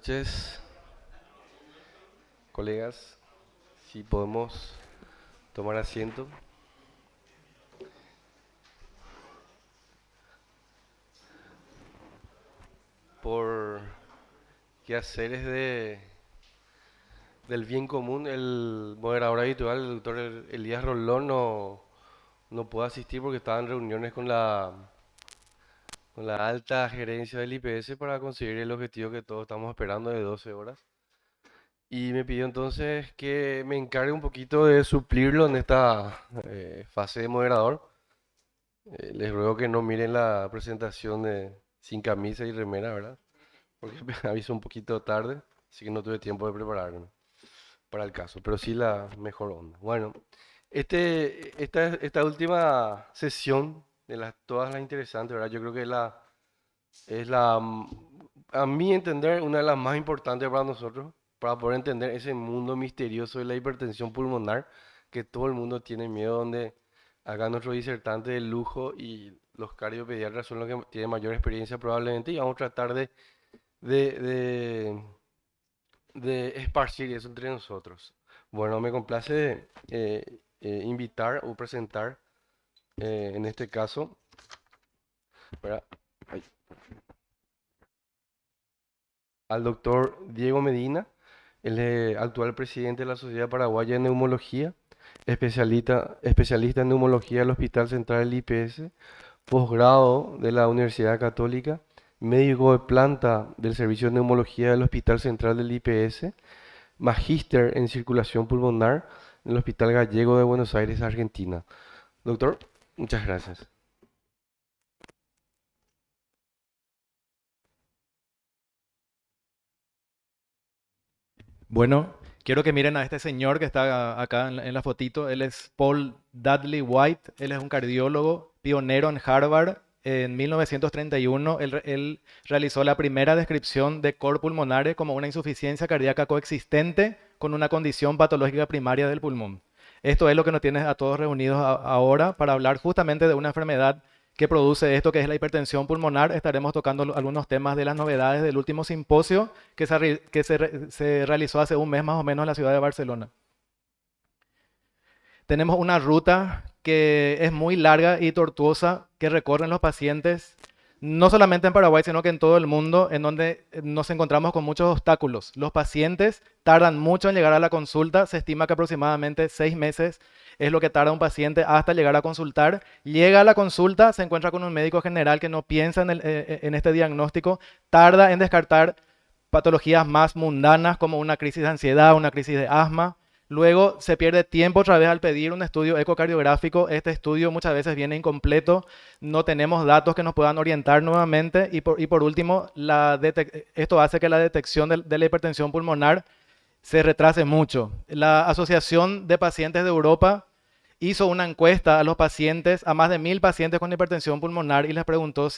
noches, colegas. Si podemos tomar asiento. Por quehaceres del bien común, el moderador habitual, el doctor Elías Rolón, no pudo asistir porque estaba en reuniones con la alta gerencia del IPS para conseguir el objetivo que todos estamos esperando de 12 horas. Y me pidió entonces que me encargue un poquito de suplirlo en esta fase de moderador. Les ruego que no miren la presentación sin camisa y remera, ¿verdad? Porque me avisó un poquito tarde, así que no tuve tiempo de prepararme para el caso, pero sí la mejor onda. Bueno, esta última sesión de todas las interesantes, ¿verdad? Yo creo que a mi entender, una de las más importantes para nosotros, para poder entender ese mundo misterioso de la hipertensión pulmonar, que todo el mundo tiene miedo, donde acá nuestro disertante de lujo y los cardiopediatras son los que tienen mayor experiencia probablemente, y vamos a tratar de, de, de esparcir eso entre nosotros. Bueno, me complace invitar o presentar en este caso, ¿verdad? Ay, al doctor Diego Medina, el actual presidente de la Sociedad Paraguaya de Neumología, especialista en neumología del Hospital Central del IPS, posgrado de la Universidad Católica, médico de planta del Servicio de Neumología del Hospital Central del IPS, magíster en circulación pulmonar en el Hospital Gallego de Buenos Aires, Argentina. Doctor, muchas gracias. Bueno, quiero que miren a este señor que está acá en la fotito. Él es Paul Dudley White. Él es un cardiólogo pionero en Harvard. En 1931, él realizó la primera descripción de cor pulmonare como una insuficiencia cardíaca coexistente con una condición patológica primaria del pulmón. Esto es lo que nos tiene a todos reunidos ahora para hablar justamente de una enfermedad que produce esto, que es la hipertensión pulmonar. Estaremos tocando algunos temas de las novedades del último simposio que se realizó hace un mes más o menos en la ciudad de Barcelona. Tenemos una ruta que es muy larga y tortuosa que recorren los pacientes, no solamente en Paraguay, sino que en todo el mundo, en donde nos encontramos con muchos obstáculos. Los pacientes tardan mucho en llegar a la consulta, se estima que aproximadamente 6 meses es lo que tarda un paciente hasta llegar a consultar. Llega a la consulta, se encuentra con un médico general que no piensa en este diagnóstico, tarda en descartar patologías más mundanas como una crisis de ansiedad, una crisis de asma. Luego se pierde tiempo otra vez al pedir un estudio ecocardiográfico. Este estudio muchas veces viene incompleto, no tenemos datos que nos puedan orientar nuevamente y por último, esto hace que la detección de la hipertensión pulmonar se retrase mucho. La Asociación de Pacientes de Europa hizo una encuesta a los pacientes, a más de 1.000 pacientes con hipertensión pulmonar y les preguntó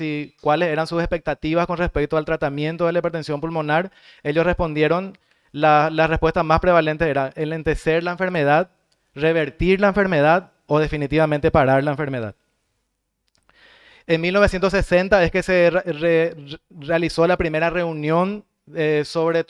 cuáles eran sus expectativas con respecto al tratamiento de la hipertensión pulmonar. Ellos respondieron, la respuesta más prevalente era enlentecer la enfermedad, revertir la enfermedad o definitivamente parar la enfermedad. En 1960 es que se realizó la primera reunión sobre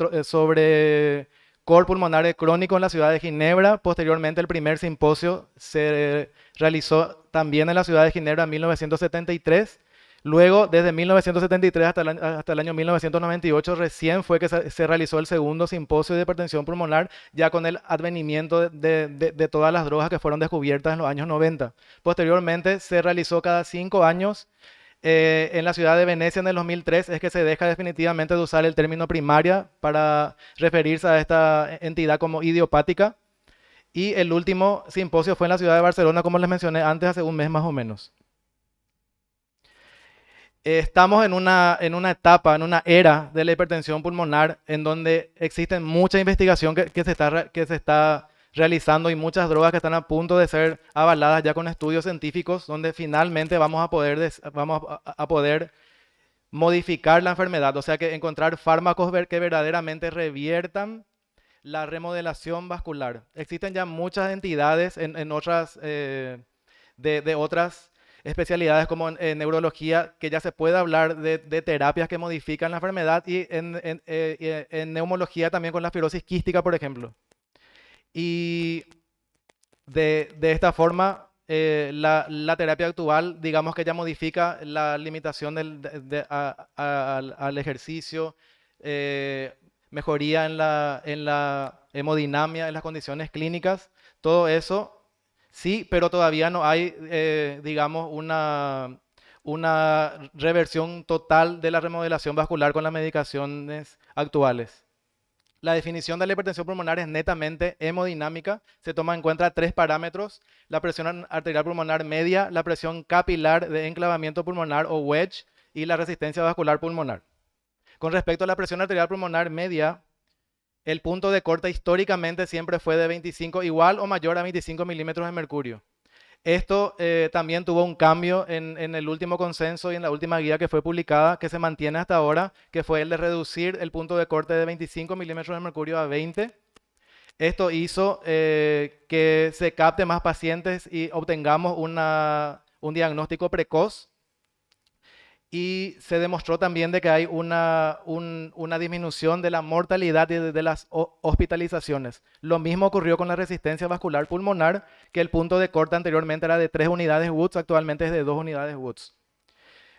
cor pulmonar crónico en la ciudad de Ginebra. Posteriormente, el primer simposio se realizó también en la ciudad de Ginebra en 1973. Luego, desde 1973 hasta el año 1998, recién fue que se realizó el segundo simposio de hipertensión pulmonar, ya con el advenimiento de todas las drogas que fueron descubiertas en los años 90. Posteriormente, se realizó cada 5 años. En la ciudad de Venecia en el 2003 es que se deja definitivamente de usar el término primaria para referirse a esta entidad como idiopática. Y el último simposio fue en la ciudad de Barcelona, como les mencioné antes, hace un mes más o menos. Estamos en una etapa, en una era de la hipertensión pulmonar en donde existen mucha investigación que se está realizando y muchas drogas que están a punto de ser avaladas ya con estudios científicos, donde finalmente vamos a poder modificar la enfermedad, o sea que encontrar fármacos que verdaderamente reviertan la remodelación vascular. Existen ya muchas entidades en otras, de otras especialidades como en neurología, que ya se puede hablar de terapias que modifican la enfermedad y en neumología también con la fibrosis quística, por ejemplo. Y de esta forma, la terapia actual, digamos que ya modifica la limitación al ejercicio, eh, mejoría en la hemodinamia, en las condiciones clínicas, todo eso, sí, pero todavía no hay, digamos, una reversión total de la remodelación vascular con las medicaciones actuales. La definición de la hipertensión pulmonar es netamente hemodinámica. Se toma en cuenta tres parámetros: la presión arterial pulmonar media, la presión capilar de enclavamiento pulmonar o wedge y la resistencia vascular pulmonar. Con respecto a la presión arterial pulmonar media, el punto de corte históricamente siempre fue de 25, igual o mayor a 25 milímetros de mercurio. Esto también tuvo un cambio en el último consenso y en la última guía que fue publicada, que se mantiene hasta ahora, que fue el de reducir el punto de corte de 25 milímetros de mercurio a 20. Esto hizo que se capte más pacientes y obtengamos un diagnóstico precoz. Y se demostró también de que hay una disminución de la mortalidad y de las hospitalizaciones. Lo mismo ocurrió con la resistencia vascular pulmonar, que el punto de corte anteriormente era de 3 unidades Woods, actualmente es de 2 unidades Woods.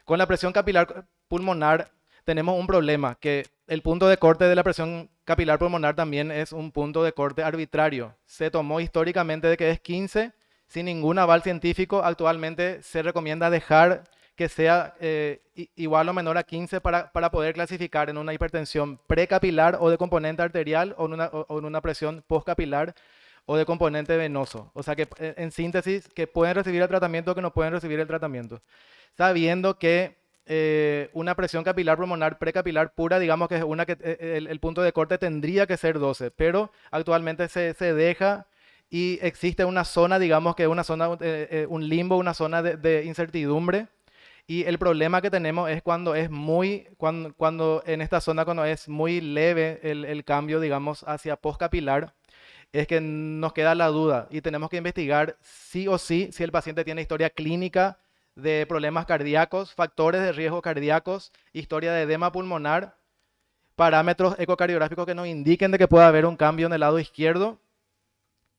Con la presión capilar pulmonar tenemos un problema, que el punto de corte de la presión capilar pulmonar también es un punto de corte arbitrario. Se tomó históricamente de que es 15, sin ningún aval científico. Actualmente se recomienda dejar que sea igual o menor a 15 para poder clasificar en una hipertensión precapilar o de componente arterial o en una presión postcapilar o de componente venoso. O sea que en síntesis, que pueden recibir el tratamiento o que no pueden recibir el tratamiento. Sabiendo que una presión capilar pulmonar precapilar pura, digamos que es una que el punto de corte tendría que ser 12, pero actualmente se deja y existe una zona, digamos que una zona, un limbo, una zona de incertidumbre. Y el problema que tenemos es cuando en esta zona, cuando es muy leve el cambio, digamos, hacia postcapilar, es que nos queda la duda y tenemos que investigar sí o sí si el paciente tiene historia clínica de problemas cardíacos, factores de riesgo cardíacos, historia de edema pulmonar, parámetros ecocardiográficos que nos indiquen de que puede haber un cambio en el lado izquierdo,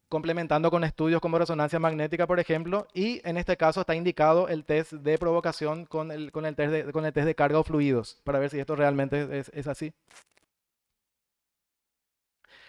complementando con estudios como resonancia magnética, por ejemplo, y en este caso está indicado el test de provocación con el test de carga o fluidos, para ver si esto realmente es así.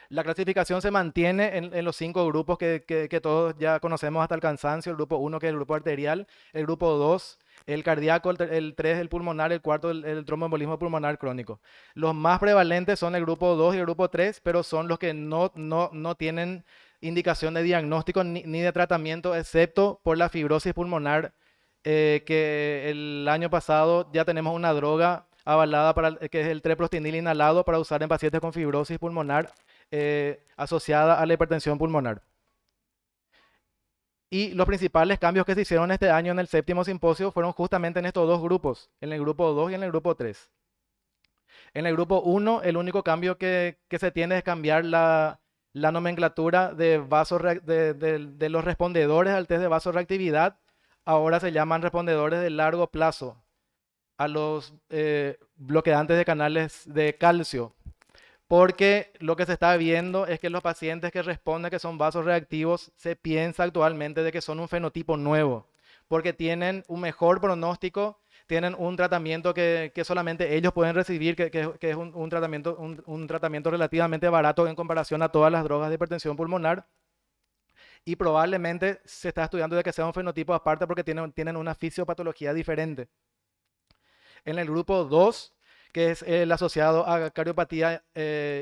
La clasificación se mantiene en los 5 grupos que todos ya conocemos hasta el cansancio: el grupo 1, que es el grupo arterial; el grupo 2, el cardíaco; el 3, el pulmonar; el 4, el tromboembolismo pulmonar crónico. Los más prevalentes son el grupo 2 y el grupo 3, pero son los que no tienen indicación de diagnóstico ni de tratamiento, excepto por la fibrosis pulmonar, que el año pasado ya tenemos una droga avalada que es el treprostinil inhalado para usar en pacientes con fibrosis pulmonar asociada a la hipertensión pulmonar. Y los principales cambios que se hicieron este año en el 7º simposio fueron justamente en estos dos grupos, en el grupo 2 y en el grupo 3. En el grupo 1, el único cambio que se tiene es cambiar la nomenclatura de los respondedores al test de vasorreactividad. Ahora se llaman respondedores de largo plazo a los bloqueantes de canales de calcio, porque lo que se está viendo es que los pacientes que responden que son vasorreactivos, se piensa actualmente de que son un fenotipo nuevo, porque tienen un mejor pronóstico, tienen un tratamiento que solamente ellos pueden recibir, que es un tratamiento relativamente barato en comparación a todas las drogas de hipertensión pulmonar. Y probablemente se está estudiando de que sea un fenotipo aparte porque tienen una fisiopatología diferente. En el grupo 2, que es el asociado a cardiopatía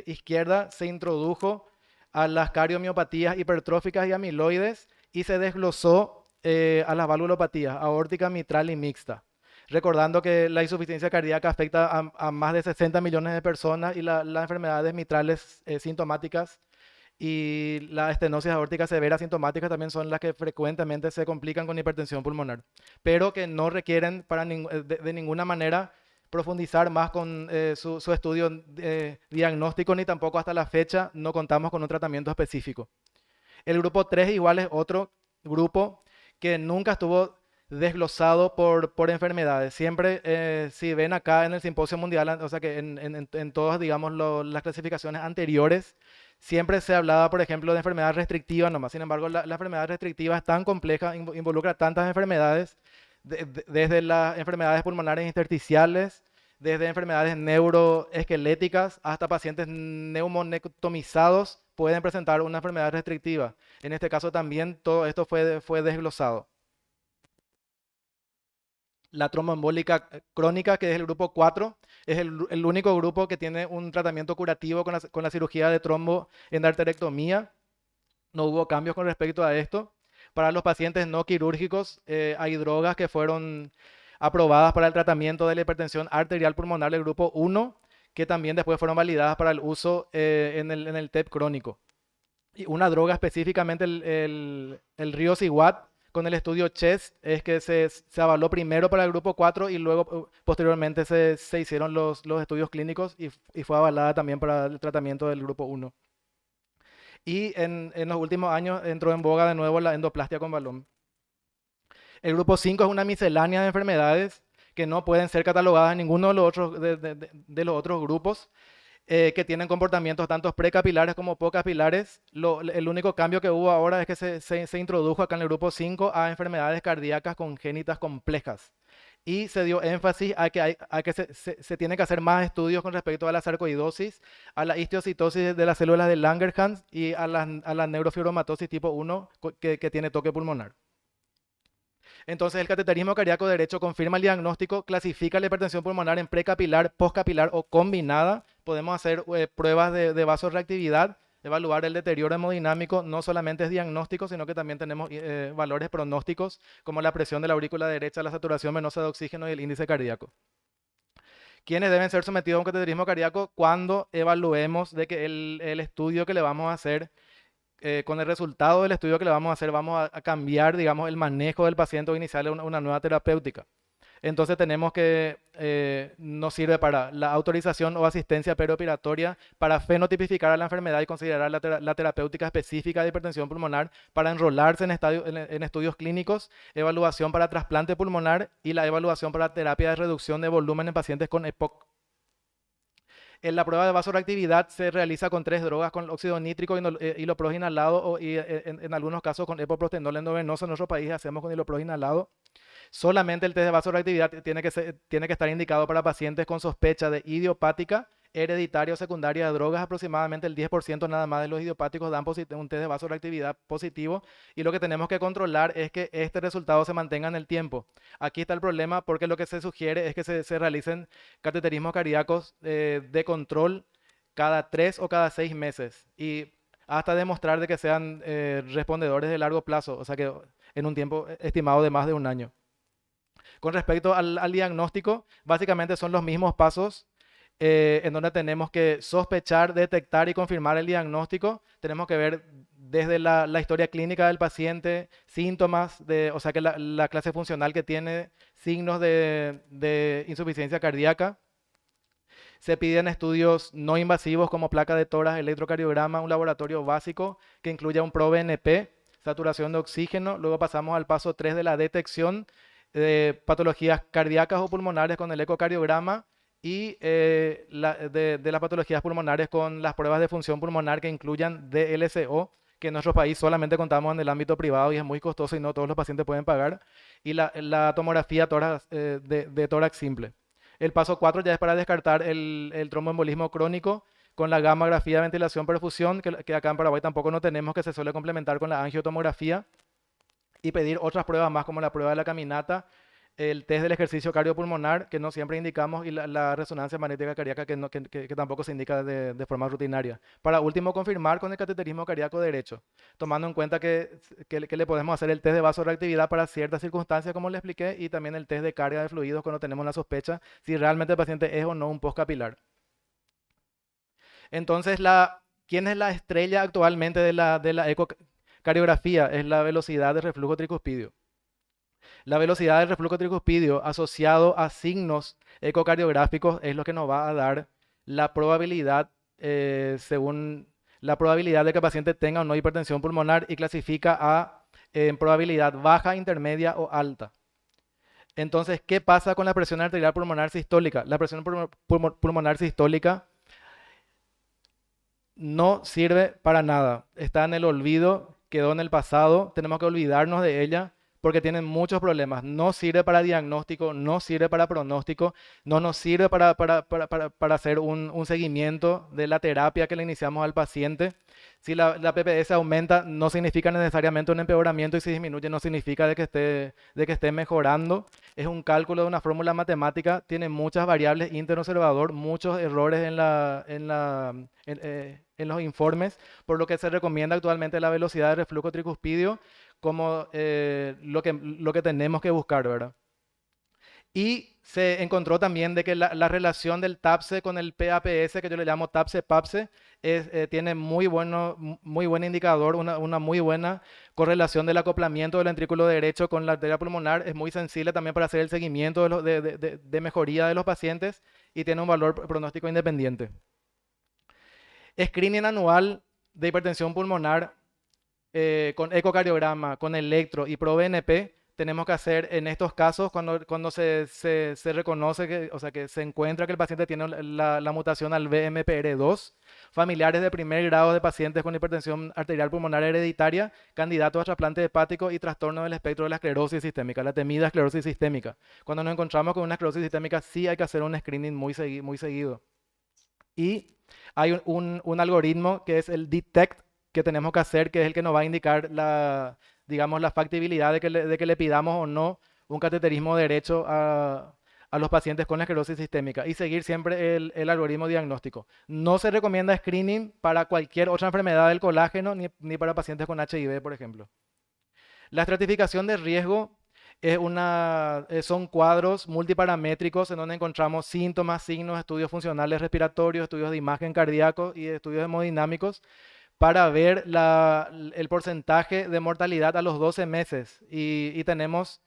izquierda, se introdujo a las cardiomiopatías hipertróficas y amiloides y se desglosó a las valvulopatías aórtica, mitral y mixta. Recordando que la insuficiencia cardíaca afecta a más de 60 millones de personas y las enfermedades mitrales sintomáticas y la estenosis aórtica severa sintomática también son las que frecuentemente se complican con hipertensión pulmonar, pero que no requieren de ninguna manera profundizar más con su estudio diagnóstico, ni tampoco hasta la fecha no contamos con un tratamiento específico. El grupo 3 igual es otro grupo que nunca estuvo desglosado por enfermedades. Siempre, si ven acá en el Simposio Mundial, o sea que en todas, digamos, las clasificaciones anteriores, siempre se hablaba, por ejemplo, de enfermedad restrictiva nomás. Sin embargo, la enfermedad restrictiva es tan compleja, involucra tantas enfermedades, desde las enfermedades pulmonares intersticiales, desde enfermedades neuroesqueléticas hasta pacientes neumonectomizados pueden presentar una enfermedad restrictiva. En este caso también todo esto fue desglosado. La tromboembólica crónica, que es el grupo 4, es el único grupo que tiene un tratamiento curativo con la cirugía de trombo en arterectomía. No hubo cambios con respecto a esto. Para los pacientes no quirúrgicos, hay drogas que fueron aprobadas para el tratamiento de la hipertensión arterial pulmonar del grupo 1, que también después fueron validadas para el uso en el TEP crónico. Y una droga específicamente, el Riociguat, con el estudio CHEST, es que se avaló primero para el grupo 4 y luego posteriormente se hicieron los estudios clínicos y fue avalada también para el tratamiento del grupo 1. Y en los últimos años entró en boga de nuevo la endoplastia con balón. El grupo 5 es una miscelánea de enfermedades que no pueden ser catalogadas en ninguno de los otros, de los otros grupos, que tienen comportamientos tanto precapilares como postcapilares. El único cambio que hubo ahora es que se introdujo acá en el grupo 5 a enfermedades cardíacas congénitas complejas. Y se dio énfasis a que se tiene que hacer más estudios con respecto a la sarcoidosis, a la histiocytosis de las células de Langerhans y a la neurofibromatosis tipo 1 que tiene toque pulmonar. Entonces, el cateterismo cardíaco derecho confirma el diagnóstico, clasifica la hipertensión pulmonar en precapilar, postcapilar o combinada. Podemos hacer pruebas de vasorreactividad, evaluar el deterioro hemodinámico. No solamente es diagnóstico, sino que también tenemos valores pronósticos, como la presión de la aurícula derecha, la saturación venosa de oxígeno y el índice cardíaco. ¿Quiénes deben ser sometidos a un cateterismo cardíaco? Cuando evaluemos de que el estudio que le vamos a hacer, con el resultado del estudio que le vamos a hacer, vamos a cambiar, digamos, el manejo del paciente o iniciarle una nueva terapéutica. Entonces tenemos que, nos sirve para la autorización o asistencia perioperatoria, para fenotipificar a la enfermedad y considerar la terapéutica específica de hipertensión pulmonar, para enrolarse en estudios clínicos, evaluación para trasplante pulmonar y la evaluación para terapia de reducción de volumen en pacientes con EPOC. En la prueba de vasoreactividad se realiza con 3 drogas, con óxido nítrico, hidropro inhalado y en algunos casos con epoprostenol endovenoso. En nuestro país hacemos con hidropro inhalado. Solamente el test de vasoreactividad tiene que estar indicado para pacientes con sospecha de idiopática, hereditaria o secundaria de drogas. Aproximadamente el 10% nada más de los idiopáticos dan un test de vasoreactividad positivo, y lo que tenemos que controlar es que este resultado se mantenga en el tiempo. Aquí está el problema, porque lo que se sugiere es que se realicen cateterismos cardíacos de control cada 3 o cada 6 meses y hasta demostrar de que sean respondedores de largo plazo, o sea que en un tiempo estimado de más de un año. Con respecto al diagnóstico, básicamente son los mismos pasos, en donde tenemos que sospechar, detectar y confirmar el diagnóstico. Tenemos que ver desde la historia clínica del paciente, síntomas, o sea que la clase funcional que tiene, signos de insuficiencia cardíaca. Se piden estudios no invasivos como placa de tórax, electrocardiograma, un laboratorio básico que incluya un ProBNP, saturación de oxígeno. Luego pasamos al paso 3 de la detección de patologías cardíacas o pulmonares con el ecocardiograma y de las patologías pulmonares con las pruebas de función pulmonar que incluyan DLCO, que en nuestro país solamente contamos en el ámbito privado y es muy costoso y no todos los pacientes pueden pagar, y la tomografía de tórax simple. El paso 4 ya es para descartar el tromboembolismo crónico con la gammagrafía, ventilación, perfusión, que acá en Paraguay tampoco no tenemos, que se suele complementar con la angiotomografía, y pedir otras pruebas más como la prueba de la caminata, el test del ejercicio cardiopulmonar, que no siempre indicamos, y la resonancia magnética cardíaca, que tampoco se indica de forma rutinaria. Para último, confirmar con el cateterismo cardíaco derecho, tomando en cuenta que le podemos hacer el test de vasoreactividad para ciertas circunstancias, como le expliqué, y también el test de carga de fluidos cuando tenemos la sospecha si realmente el paciente es o no un postcapilar. Entonces, ¿quién es la estrella actualmente de la ecocardiografía? Es la velocidad de reflujo tricuspidio. La velocidad del reflujo tricuspidio asociado a signos ecocardiográficos es lo que nos va a dar la probabilidad, según la probabilidad de que el paciente tenga o no hipertensión pulmonar, y clasifica en probabilidad baja, intermedia o alta. Entonces, ¿qué pasa con la presión arterial pulmonar sistólica? La presión pulmonar sistólica no sirve para nada. Está en el olvido, quedó en el pasado, tenemos que olvidarnos de ella porque tiene muchos problemas. No sirve para diagnóstico, no sirve para pronóstico, no nos sirve para hacer un seguimiento de la terapia que le iniciamos al paciente. Si la PPS aumenta, no significa necesariamente un empeoramiento, y si disminuye, no significa de que esté mejorando. Es un cálculo de una fórmula matemática, tiene muchas variables interobservador, muchos errores en los informes, por lo que se recomienda actualmente la velocidad de reflujo tricuspidio como lo que tenemos que buscar, ¿verdad? Y se encontró también de que la relación del TAPSE con el PAPS, que yo le llamo TAPSE-PAPSE, tiene muy buen indicador, una muy buena correlación del acoplamiento del ventrículo derecho con la arteria pulmonar. Es muy sensible también para hacer el seguimiento de mejoría de los pacientes y tiene un valor pronóstico independiente. Screening anual de hipertensión pulmonar con ecocardiograma, con electro y ProBNP. Tenemos que hacer en estos casos cuando se reconoce que, o sea, que se encuentra que el paciente tiene la mutación al VMPR2, familiares de primer grado de pacientes con hipertensión arterial pulmonar hereditaria, candidatos a trasplante hepático y trastorno del espectro de la esclerosis sistémica, la temida esclerosis sistémica. Cuando nos encontramos con una esclerosis sistémica, sí hay que hacer un screening muy seguido. Y hay un algoritmo que es el DETECT que tenemos que hacer, que es el que nos va a indicar digamos, la factibilidad de que le pidamos o no un cateterismo derecho a los pacientes con esclerosis sistémica y seguir siempre el algoritmo diagnóstico. No se recomienda screening para cualquier otra enfermedad del colágeno ni para pacientes con HIV, por ejemplo. La estratificación de riesgo son cuadros multiparamétricos en donde encontramos síntomas, signos, estudios funcionales respiratorios, estudios de imagen cardíaco y estudios hemodinámicos para ver el porcentaje de mortalidad a los 12 meses. Y tenemos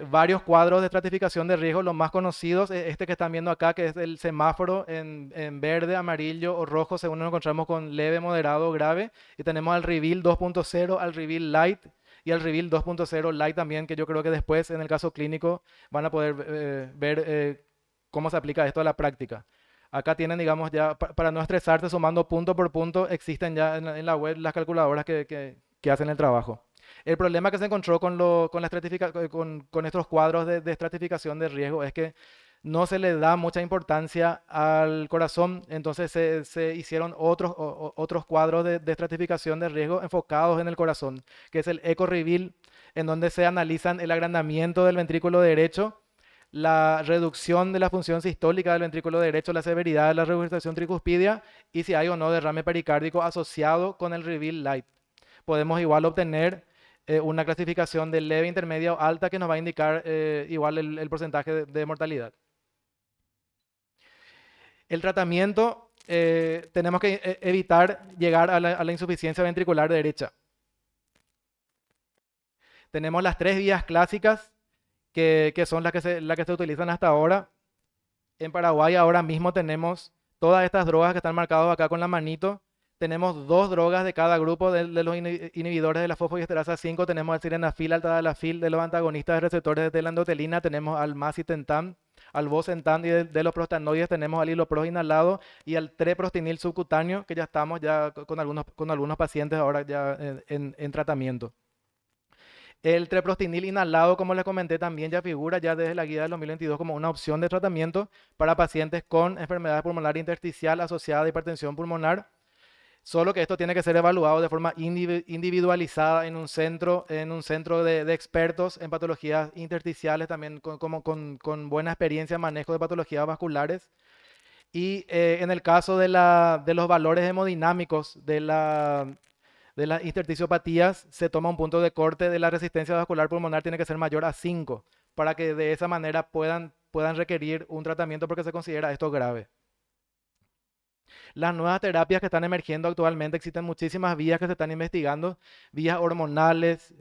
varios cuadros de estratificación de riesgo. Los más conocidos es este que están viendo acá, que es el semáforo en verde, amarillo o rojo, según nos encontramos con leve, moderado o grave. Y tenemos al Reveal 2.0, al Reveal Light y al Reveal 2.0 Light también, que yo creo que después en el caso clínico van a poder ver cómo se aplica esto a la práctica. Acá tienen, digamos, ya para no estresarse, sumando punto por punto, existen ya en la web las calculadoras que hacen el trabajo. El problema que se encontró con estos cuadros de estratificación de riesgo es que no se le da mucha importancia al corazón, entonces se hicieron otros cuadros de estratificación de riesgo enfocados en el corazón, que es el EcoReveal, en donde se analizan el agrandamiento del ventrículo derecho, la reducción de la función sistólica del ventrículo derecho, la severidad de la regurgitación tricuspidia y si hay o no derrame pericárdico asociado con el Reveal Light. Podemos igual obtener una clasificación de leve, intermedia o alta que nos va a indicar igual el porcentaje de mortalidad. El tratamiento, tenemos que evitar llegar a la insuficiencia ventricular derecha. Tenemos las tres vías clásicas que son las que se utilizan hasta ahora. En Paraguay ahora mismo tenemos todas estas drogas que están marcadas acá con la manito. Tenemos dos drogas de cada grupo de los inhibidores de la fosfodiesterasa 5. Tenemos al sildenafil, al tadalafil. De los antagonistas de receptores de la endotelina tenemos al macitentan, al bosentan, y de los prostanoides tenemos al hilopros inhalado y al treprostinil subcutáneo, que ya estamos ya con algunos pacientes ahora ya en tratamiento. El treprostinil inhalado, como les comenté, también ya figura ya desde la guía del 2022 como una opción de tratamiento para pacientes con enfermedad pulmonar intersticial asociada a hipertensión pulmonar. Solo que esto tiene que ser evaluado de forma individualizada en un centro de expertos en patologías intersticiales, también con buena experiencia en manejo de patologías vasculares. Y en el caso de los valores hemodinámicos de las intersticiopatías, se toma un punto de corte de la resistencia vascular pulmonar, tiene que ser mayor a 5, para que de esa manera puedan requerir un tratamiento porque se considera esto grave. Las nuevas terapias que están emergiendo actualmente, existen muchísimas vías que se están investigando, vías hormonales,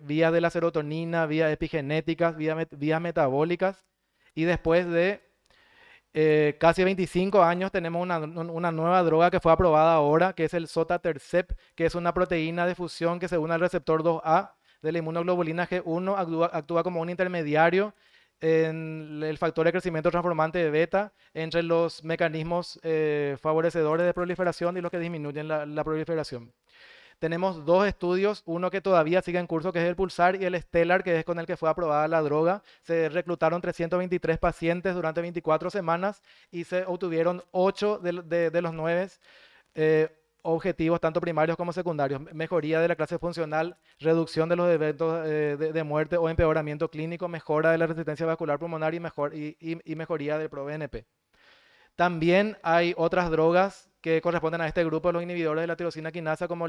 vías de la serotonina, vías epigenéticas, vías metabólicas, y después de casi 25 años tenemos una nueva droga que fue aprobada ahora, que es el sotatercept, que es una proteína de fusión que se une al receptor 2A de la inmunoglobulina G1 actúa como un intermediario en el factor de crecimiento transformante de beta entre los mecanismos favorecedores de proliferación y los que disminuyen la proliferación. Tenemos dos estudios, uno que todavía sigue en curso, que es el Pulsar, y el Stellar, que es con el que fue aprobada la droga. Se reclutaron 323 pacientes durante 24 semanas y se obtuvieron 8 de los 9 objetivos, tanto primarios como secundarios. Mejoría de la clase funcional, reducción de los eventos de muerte o empeoramiento clínico, mejora de la resistencia vascular pulmonar y mejoría del ProBNP. También hay otras drogas que corresponden a este grupo, los inhibidores de la tirosina quinasa, como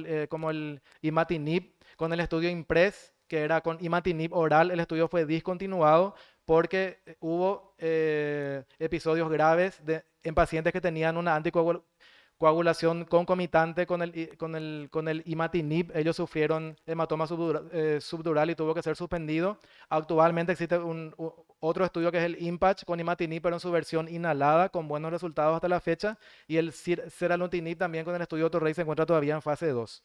el imatinib, con el estudio IMPRES, que era con imatinib oral. El estudio fue discontinuado porque hubo episodios graves en pacientes que tenían una anticoagulación concomitante con el imatinib. Ellos sufrieron hematoma subdural y tuvo que ser suspendido. Actualmente existe otro estudio que es el IMPACH con imatinib, pero en su versión inhalada, con buenos resultados hasta la fecha. Y el seralutinib también con el estudio Torrey se encuentra todavía en fase 2.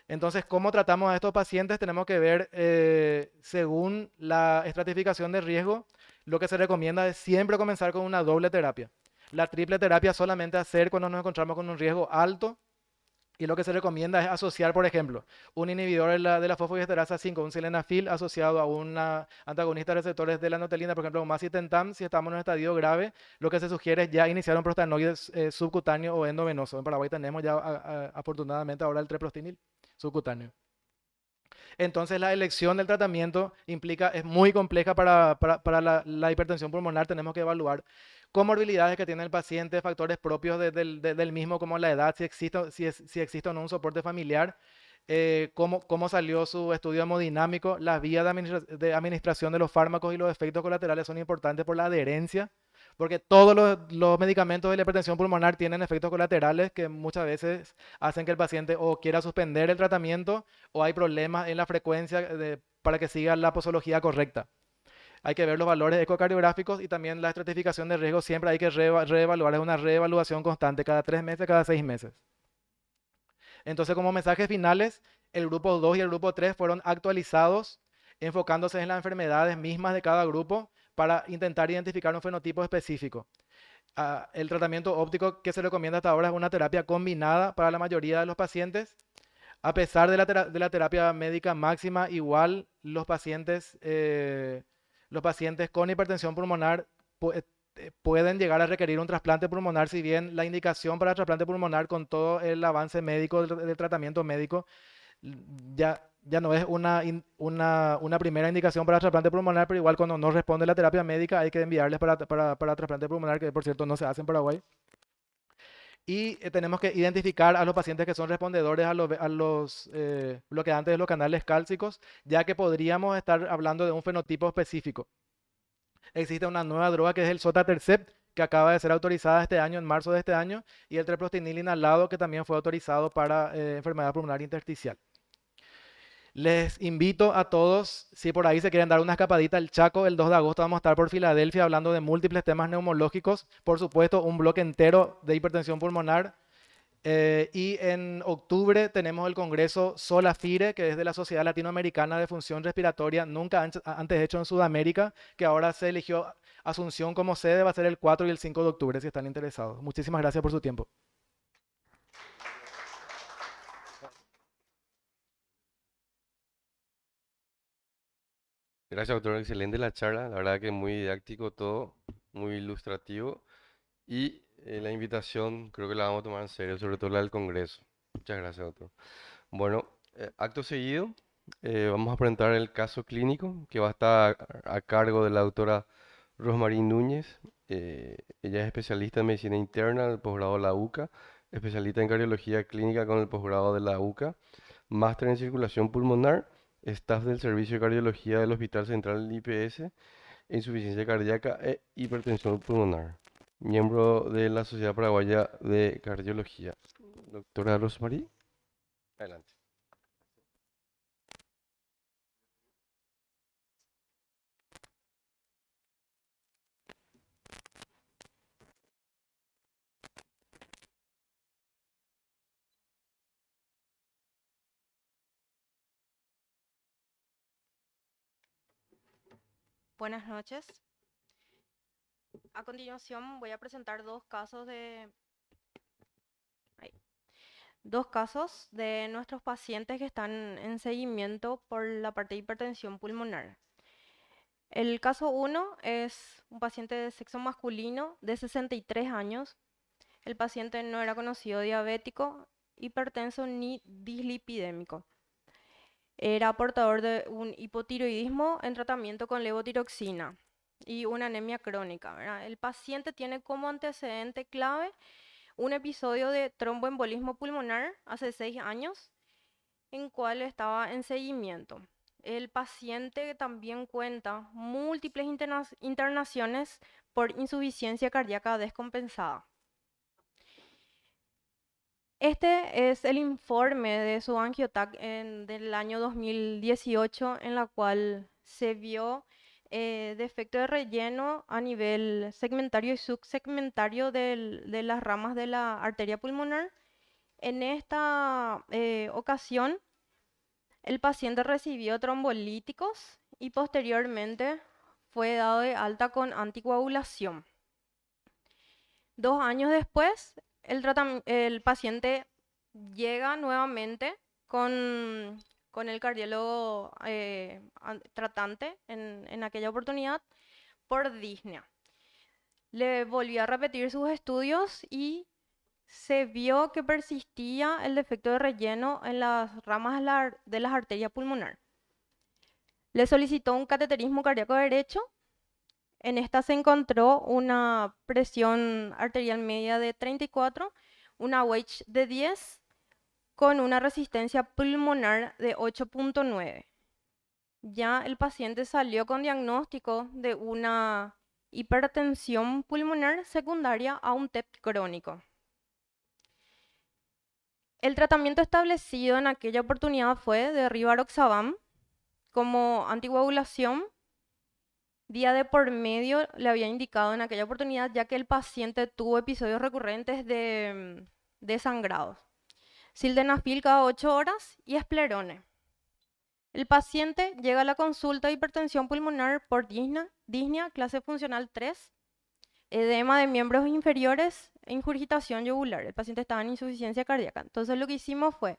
Entonces, ¿cómo tratamos a estos pacientes? Tenemos que ver, según la estratificación de riesgo, lo que se recomienda es siempre comenzar con una doble terapia. La triple terapia solamente hacer cuando nos encontramos con un riesgo alto, y lo que se recomienda es asociar, por ejemplo, un inhibidor de la fosfodiesterasa 5, un sildenafil, asociado a una antagonista de receptores de la notelina, por ejemplo, un macitentam. Si estamos en un estadio grave, lo que se sugiere es ya iniciar un prostanoide subcutáneo o endovenoso. En Paraguay tenemos ya, afortunadamente, ahora el treprostinil subcutáneo. Entonces, la elección del tratamiento es muy compleja para la hipertensión pulmonar. Tenemos que evaluar comorbilidades que tiene el paciente, factores propios del mismo, como la edad, si existe o no un soporte familiar, cómo salió su estudio hemodinámico. Las vías de administración de los fármacos y los efectos colaterales son importantes por la adherencia, porque todos los medicamentos de la hipertensión pulmonar tienen efectos colaterales que muchas veces hacen que el paciente o quiera suspender el tratamiento, o hay problemas en la frecuencia para que siga la posología correcta. Hay que ver los valores ecocardiográficos y también la estratificación de riesgo. Siempre hay que reevaluar, es una reevaluación constante, cada 3 meses, cada 6 meses. Entonces, como mensajes finales, el grupo 2 y el grupo 3 fueron actualizados, enfocándose en las enfermedades mismas de cada grupo para intentar identificar un fenotipo específico. El tratamiento óptico que se recomienda hasta ahora es una terapia combinada para la mayoría de los pacientes. A pesar de la terapia médica máxima, igual los pacientes con hipertensión pulmonar pueden llegar a requerir un trasplante pulmonar, si bien la indicación para el trasplante pulmonar, con todo el avance médico del tratamiento médico, ya no es una primera indicación para el trasplante pulmonar. Pero igual, cuando no responde la terapia médica, hay que enviarles para trasplante pulmonar, que por cierto no se hace en Paraguay. Y tenemos que identificar a los pacientes que son respondedores a los bloqueantes de los canales cálcicos, ya que podríamos estar hablando de un fenotipo específico. Existe una nueva droga que es el sotatercept, que acaba de ser autorizada este año, en marzo de este año, y el treprostinil inhalado, que también fue autorizado para enfermedad pulmonar intersticial. Les invito a todos, si por ahí se quieren dar una escapadita al Chaco, el 2 de agosto vamos a estar por Filadelfia hablando de múltiples temas neumológicos, por supuesto un bloque entero de hipertensión pulmonar. Y en octubre tenemos el congreso SOLAFIRE, que es de la Sociedad Latinoamericana de Función Respiratoria, nunca antes hecho en Sudamérica, que ahora se eligió Asunción como sede. Va a ser el 4 y el 5 de octubre, si están interesados. Muchísimas gracias por su tiempo. Gracias, doctor. Excelente la charla. La verdad que muy didáctico todo, muy ilustrativo. Y la invitación creo que la vamos a tomar en serio, sobre todo la del Congreso. Muchas gracias, doctor. Bueno, acto seguido, vamos a presentar el caso clínico que va a estar a cargo de la doctora Rosmarie Núñez. Ella es especialista en medicina interna del posgrado de la UCA, especialista en cardiología clínica con el posgrado de la UCA, máster en circulación pulmonar, staff del servicio de cardiología del Hospital Central del IPS, insuficiencia cardíaca e hipertensión pulmonar. Miembro de la Sociedad Paraguaya de Cardiología. Doctora Rosmarie, adelante. Buenas noches. A continuación voy a presentar ay, dos casos de nuestros pacientes que están en seguimiento por la parte de hipertensión pulmonar. El caso 1 es un paciente de sexo masculino de 63 años. El paciente no era conocido diabético, hipertenso ni dislipidémico. Era portador de un hipotiroidismo en tratamiento con levotiroxina y una anemia crónica, ¿verdad? El paciente tiene como antecedente clave un episodio de tromboembolismo pulmonar hace 6 años, en cual estaba en seguimiento. El paciente también cuenta múltiples internaciones por insuficiencia cardíaca descompensada. Este es el informe de su angiotac del año 2018, en la cual se vio defecto de relleno a nivel segmentario y subsegmentario de las ramas de la arteria pulmonar. En esta ocasión, el paciente recibió trombolíticos y posteriormente fue dado de alta con anticoagulación. 2 años después, el paciente llega nuevamente con el cardiólogo tratante en aquella oportunidad por disnea. Le volvió a repetir sus estudios y se vio que persistía el defecto de relleno en las ramas de las arterias pulmonares. Le solicitó un cateterismo cardíaco derecho. En esta se encontró una presión arterial media de 34, una Wedge de 10, con una resistencia pulmonar de 8.9. Ya el paciente salió con diagnóstico de una hipertensión pulmonar secundaria a un TEP crónico. El tratamiento establecido en aquella oportunidad fue de rivaroxaban como anticoagulación. Día de por medio le había indicado en aquella oportunidad, ya que el paciente tuvo episodios recurrentes de sangrados. Sildenafil cada 8 horas y Esplerone. El paciente llega a la consulta de hipertensión pulmonar por disnea, clase funcional 3, edema de miembros inferiores e ingurgitación yugular. El paciente estaba en insuficiencia cardíaca. Entonces lo que hicimos fue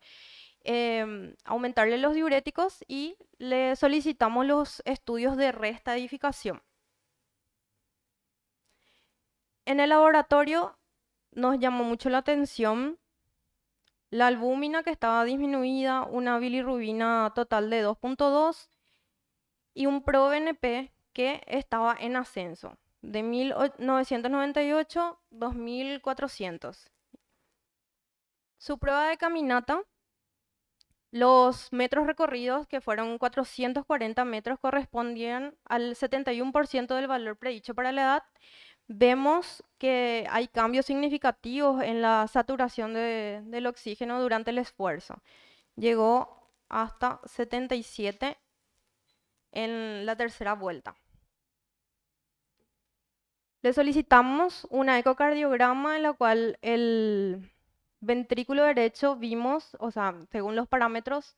aumentarle los diuréticos y le solicitamos los estudios de reestadificación. En el laboratorio nos llamó mucho la atención la albúmina, que estaba disminuida, una bilirrubina total de 2.2 y un ProBNP que estaba en ascenso de 1998 a 2400. Su prueba de caminata, los metros recorridos, que fueron 440 metros, correspondían al 71% del valor predicho para la edad. Vemos que hay cambios significativos en la saturación del oxígeno durante el esfuerzo. Llegó hasta 77 en la tercera vuelta. Le solicitamos una ecocardiograma en la cual el ventrículo derecho vimos, o sea, según los parámetros,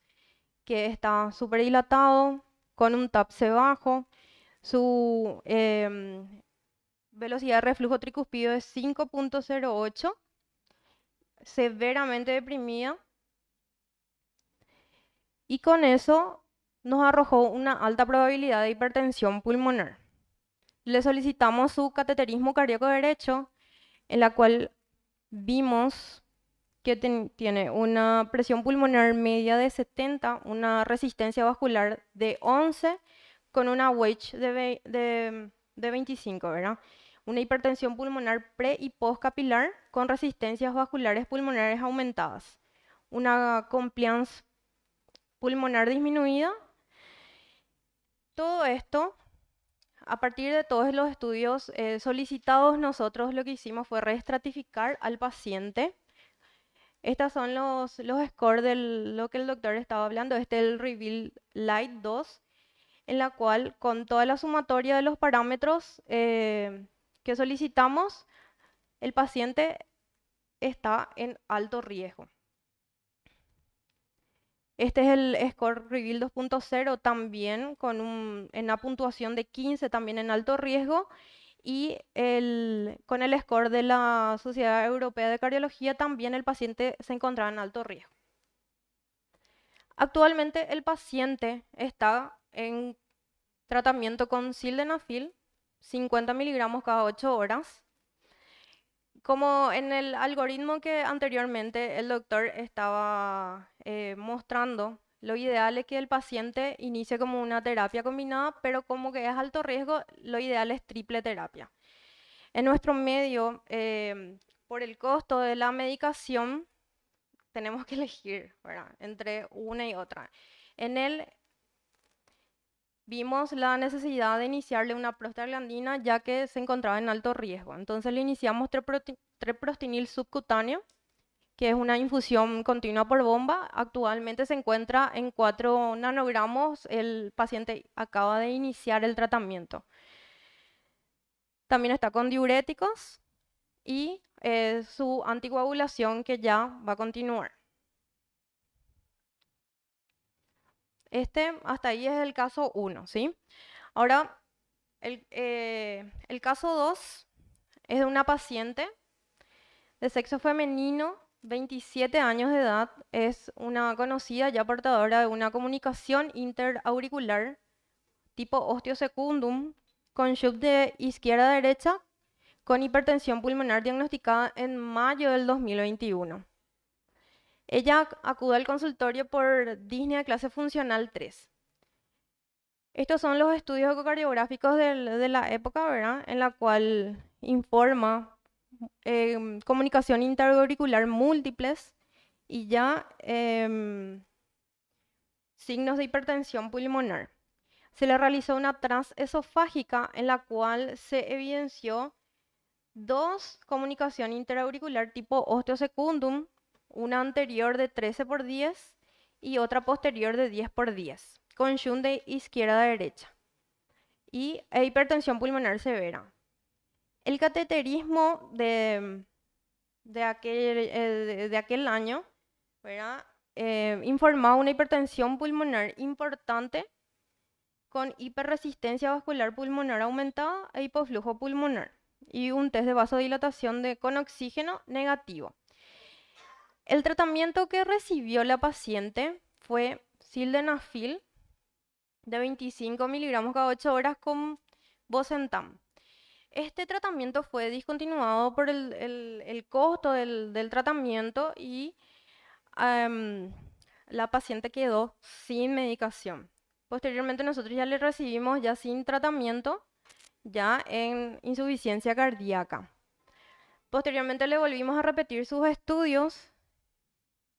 que está súper dilatado, con un TAPSE bajo, su velocidad de reflujo tricuspidio es 5.08, severamente deprimida, y con eso nos arrojó una alta probabilidad de hipertensión pulmonar. Le solicitamos su cateterismo cardíaco derecho, en la cual vimos que tiene una presión pulmonar media de 70, una resistencia vascular de 11, con una Wedge de 25, ¿verdad? Una hipertensión pulmonar pre y postcapilar con resistencias vasculares pulmonares aumentadas. Una compliance pulmonar disminuida. Todo esto, a partir de todos los estudios solicitados, nosotros lo que hicimos fue reestratificar al paciente. Estos son los scores de lo que el doctor estaba hablando. Este es el Reveal Light 2, en la cual con toda la sumatoria de los parámetros que solicitamos, el paciente está en alto riesgo. Este es el score Reveal 2.0, también en una puntuación de 15, también en alto riesgo, y con el score de la Sociedad Europea de Cardiología también el paciente se encontraba en alto riesgo. Actualmente el paciente está en tratamiento con sildenafil, 50 miligramos cada 8 horas. Como en el algoritmo que anteriormente el doctor estaba mostrando, lo ideal es que el paciente inicie como una terapia combinada, pero como que es alto riesgo, lo ideal es triple terapia. En nuestro medio, por el costo de la medicación, tenemos que elegir, ¿verdad?, entre una y otra. En él vimos la necesidad de iniciarle una prostaglandina ya que se encontraba en alto riesgo. Entonces le iniciamos treprostinil subcutáneo, que es una infusión continua por bomba. Actualmente se encuentra en 4 nanogramos. El paciente acaba de iniciar el tratamiento. También está con diuréticos y su anticoagulación que ya va a continuar. Hasta ahí es el caso 1, ¿sí? Ahora, el caso 2 es de una paciente de sexo femenino, 27 años de edad, es una conocida ya portadora de una comunicación interauricular tipo osteosecundum con shock de izquierda a derecha con hipertensión pulmonar diagnosticada en mayo del 2021. Ella acude al consultorio por disnea clase funcional 3. Estos son los estudios ecocardiográficos de la época, ¿verdad?, en la cual informa comunicación interauricular múltiples y ya signos de hipertensión pulmonar. Se le realizó una transesofágica en la cual se evidenció 2 comunicación interauricular tipo osteosecundum, una anterior de 13/10 y otra posterior de 10/10, con shunt de izquierda a derecha e hipertensión pulmonar severa. El cateterismo de aquel año, ¿verdad?, informaba una hipertensión pulmonar importante con hiperresistencia vascular pulmonar aumentada e hipoflujo pulmonar y un test de vasodilatación con oxígeno negativo. El tratamiento que recibió la paciente fue sildenafil de 25 miligramos cada 8 horas con bosentan. Este tratamiento fue discontinuado por el costo del tratamiento y la paciente quedó sin medicación. Posteriormente nosotros ya le recibimos ya sin tratamiento, ya en insuficiencia cardíaca. Posteriormente le volvimos a repetir sus estudios,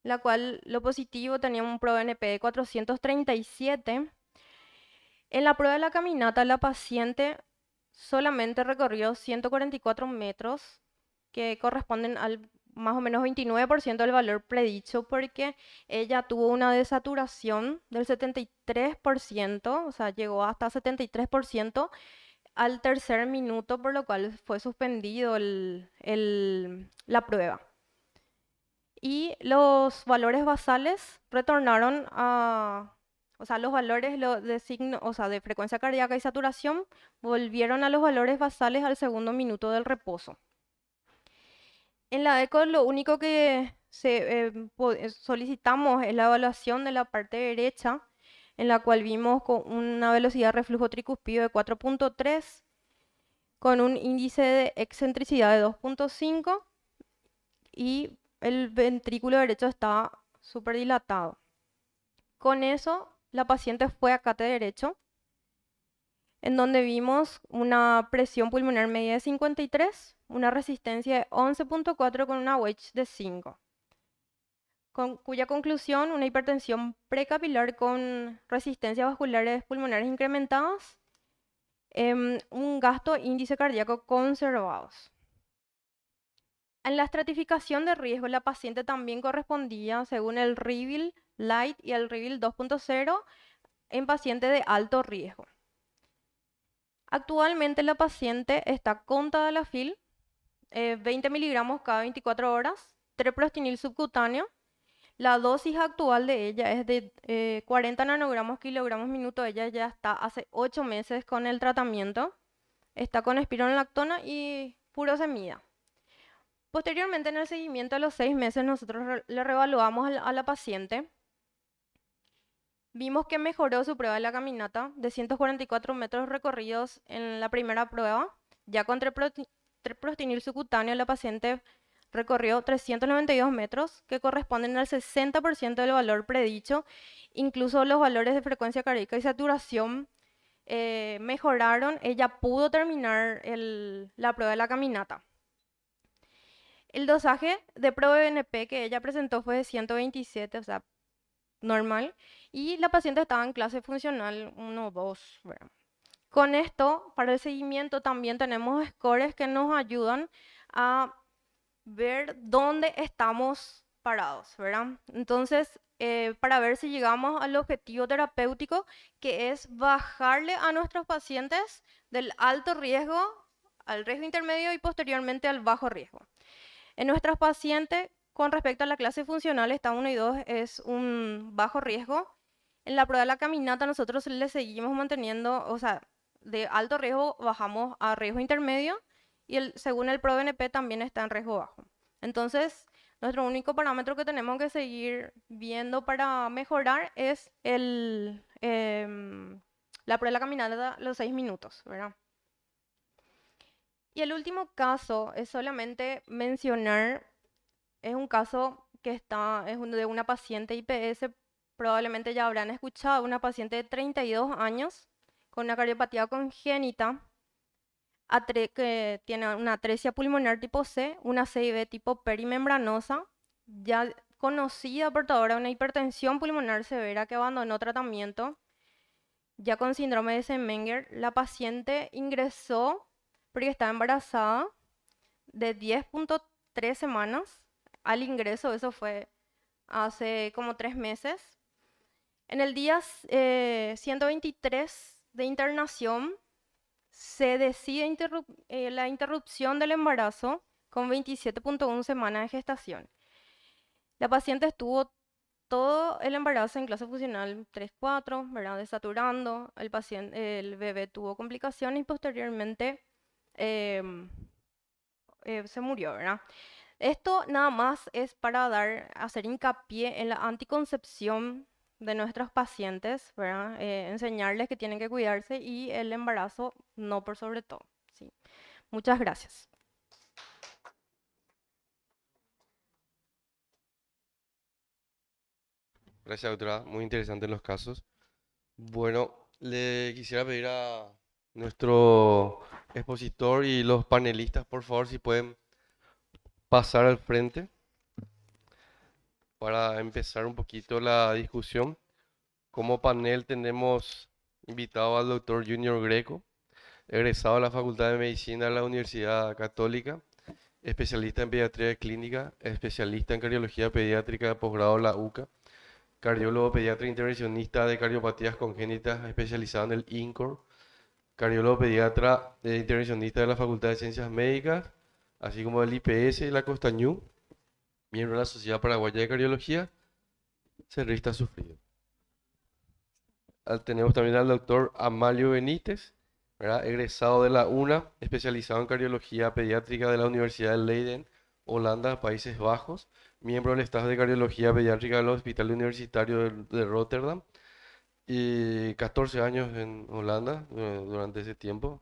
la cual lo positivo tenía un ProNP de 437. En la prueba de la caminata la paciente solamente recorrió 144 metros, que corresponden al más o menos 29% del valor predicho, porque ella tuvo una desaturación del 73%, o sea, llegó hasta 73% al tercer minuto, por lo cual fue suspendido la prueba. Y los valores basales retornaron o sea, los valores de signo, o sea, de frecuencia cardíaca y saturación volvieron a los valores basales al segundo minuto del reposo. En la ECO lo único que solicitamos es la evaluación de la parte derecha, en la cual vimos con una velocidad de reflujo tricuspido de 4.3, con un índice de excentricidad de 2.5 y el ventrículo derecho está súper dilatado. Con eso, la paciente fue a cate derecho, en donde vimos una presión pulmonar media de 53, una resistencia de 11.4 con una wedge de 5, cuya conclusión, una hipertensión precapilar con resistencias vasculares pulmonares incrementadas, un gasto índice cardíaco conservados. En la estratificación de riesgo, la paciente también correspondía, según el Reveal Light y el Reveal 2.0, en paciente de alto riesgo. Actualmente la paciente está con tadalafil, 20 miligramos cada 24 horas, treprostinil subcutáneo. La dosis actual de ella es de 40 nanogramos kilogramos minuto. Ella ya está hace 8 meses con el tratamiento. Está con espironolactona y furosemida. Posteriormente, en el seguimiento a los 6 meses, nosotros le reevaluamos a la paciente. Vimos que mejoró su prueba de la caminata de 144 metros recorridos en la primera prueba. Ya con treprostinil subcutáneo, la paciente recorrió 392 metros, que corresponden al 60% del valor predicho. Incluso los valores de frecuencia cardíaca y saturación mejoraron. Ella pudo terminar la prueba de la caminata. El dosaje de ProBNP que ella presentó fue de 127, o sea, normal. Y la paciente estaba en clase funcional 1 o 2, ¿verdad? Con esto, para el seguimiento también tenemos scores que nos ayudan a ver dónde estamos parados, ¿verdad? Entonces, para ver si llegamos al objetivo terapéutico, que es bajarle a nuestros pacientes del alto riesgo al riesgo intermedio y posteriormente al bajo riesgo. En nuestros pacientes, con respecto a la clase funcional, está 1 y 2 es un bajo riesgo. En la prueba de la caminata nosotros le seguimos manteniendo, o sea, de alto riesgo bajamos a riesgo intermedio y según el ProBNP también está en riesgo bajo. Entonces, nuestro único parámetro que tenemos que seguir viendo para mejorar es la prueba de la caminata los 6 minutos, ¿verdad? Y el último caso es solamente mencionar, es un caso que es de una paciente IPS, probablemente ya habrán escuchado, una paciente de 32 años con una cardiopatía congénita, que tiene una atresia pulmonar tipo C, una CIB tipo perimembranosa, ya conocida portadora de una hipertensión pulmonar severa que abandonó tratamiento, ya con síndrome de Ellsmenger. La paciente ingresó porque estaba embarazada de 10.3 semanas al ingreso, eso fue hace como 3 meses. En el día 123 de internación se decide la interrupción del embarazo con 27.1 semanas de gestación. La paciente estuvo todo el embarazo en clase funcional 3-4, ¿verdad? Desaturando. El bebé tuvo complicaciones y posteriormente em, se murió, ¿verdad? Esto nada más es para hacer hincapié en la anticoncepción de nuestros pacientes, ¿verdad? Enseñarles que tienen que cuidarse y el embarazo no por sobre todo, ¿sí? Muchas gracias. Gracias, doctora. Muy interesantes los casos. Bueno, le quisiera pedir a nuestro expositor y los panelistas, por favor, si pueden pasar al frente para empezar un poquito la discusión. Como panel tenemos invitado al doctor Junior Greco, egresado de la Facultad de Medicina de la Universidad Católica, especialista en pediatría clínica, especialista en cardiología pediátrica de posgrado de la UCA, cardiólogo pediatra intervencionista de cardiopatías congénitas especializado en el INCOR, cardiólogo pediatra intervencionista de la Facultad de Ciencias Médicas, así como del IPS y la Costañú, miembro de la Sociedad Paraguaya de Cardiología, cerrista sufrido. Tenemos también al doctor Amalio Benítez, ¿verdad? Egresado de la UNA, especializado en cardiología pediátrica de la Universidad de Leiden, Holanda, Países Bajos, miembro del staff de cardiología pediátrica del Hospital Universitario de Rotterdam, y 14 años en Holanda durante ese tiempo,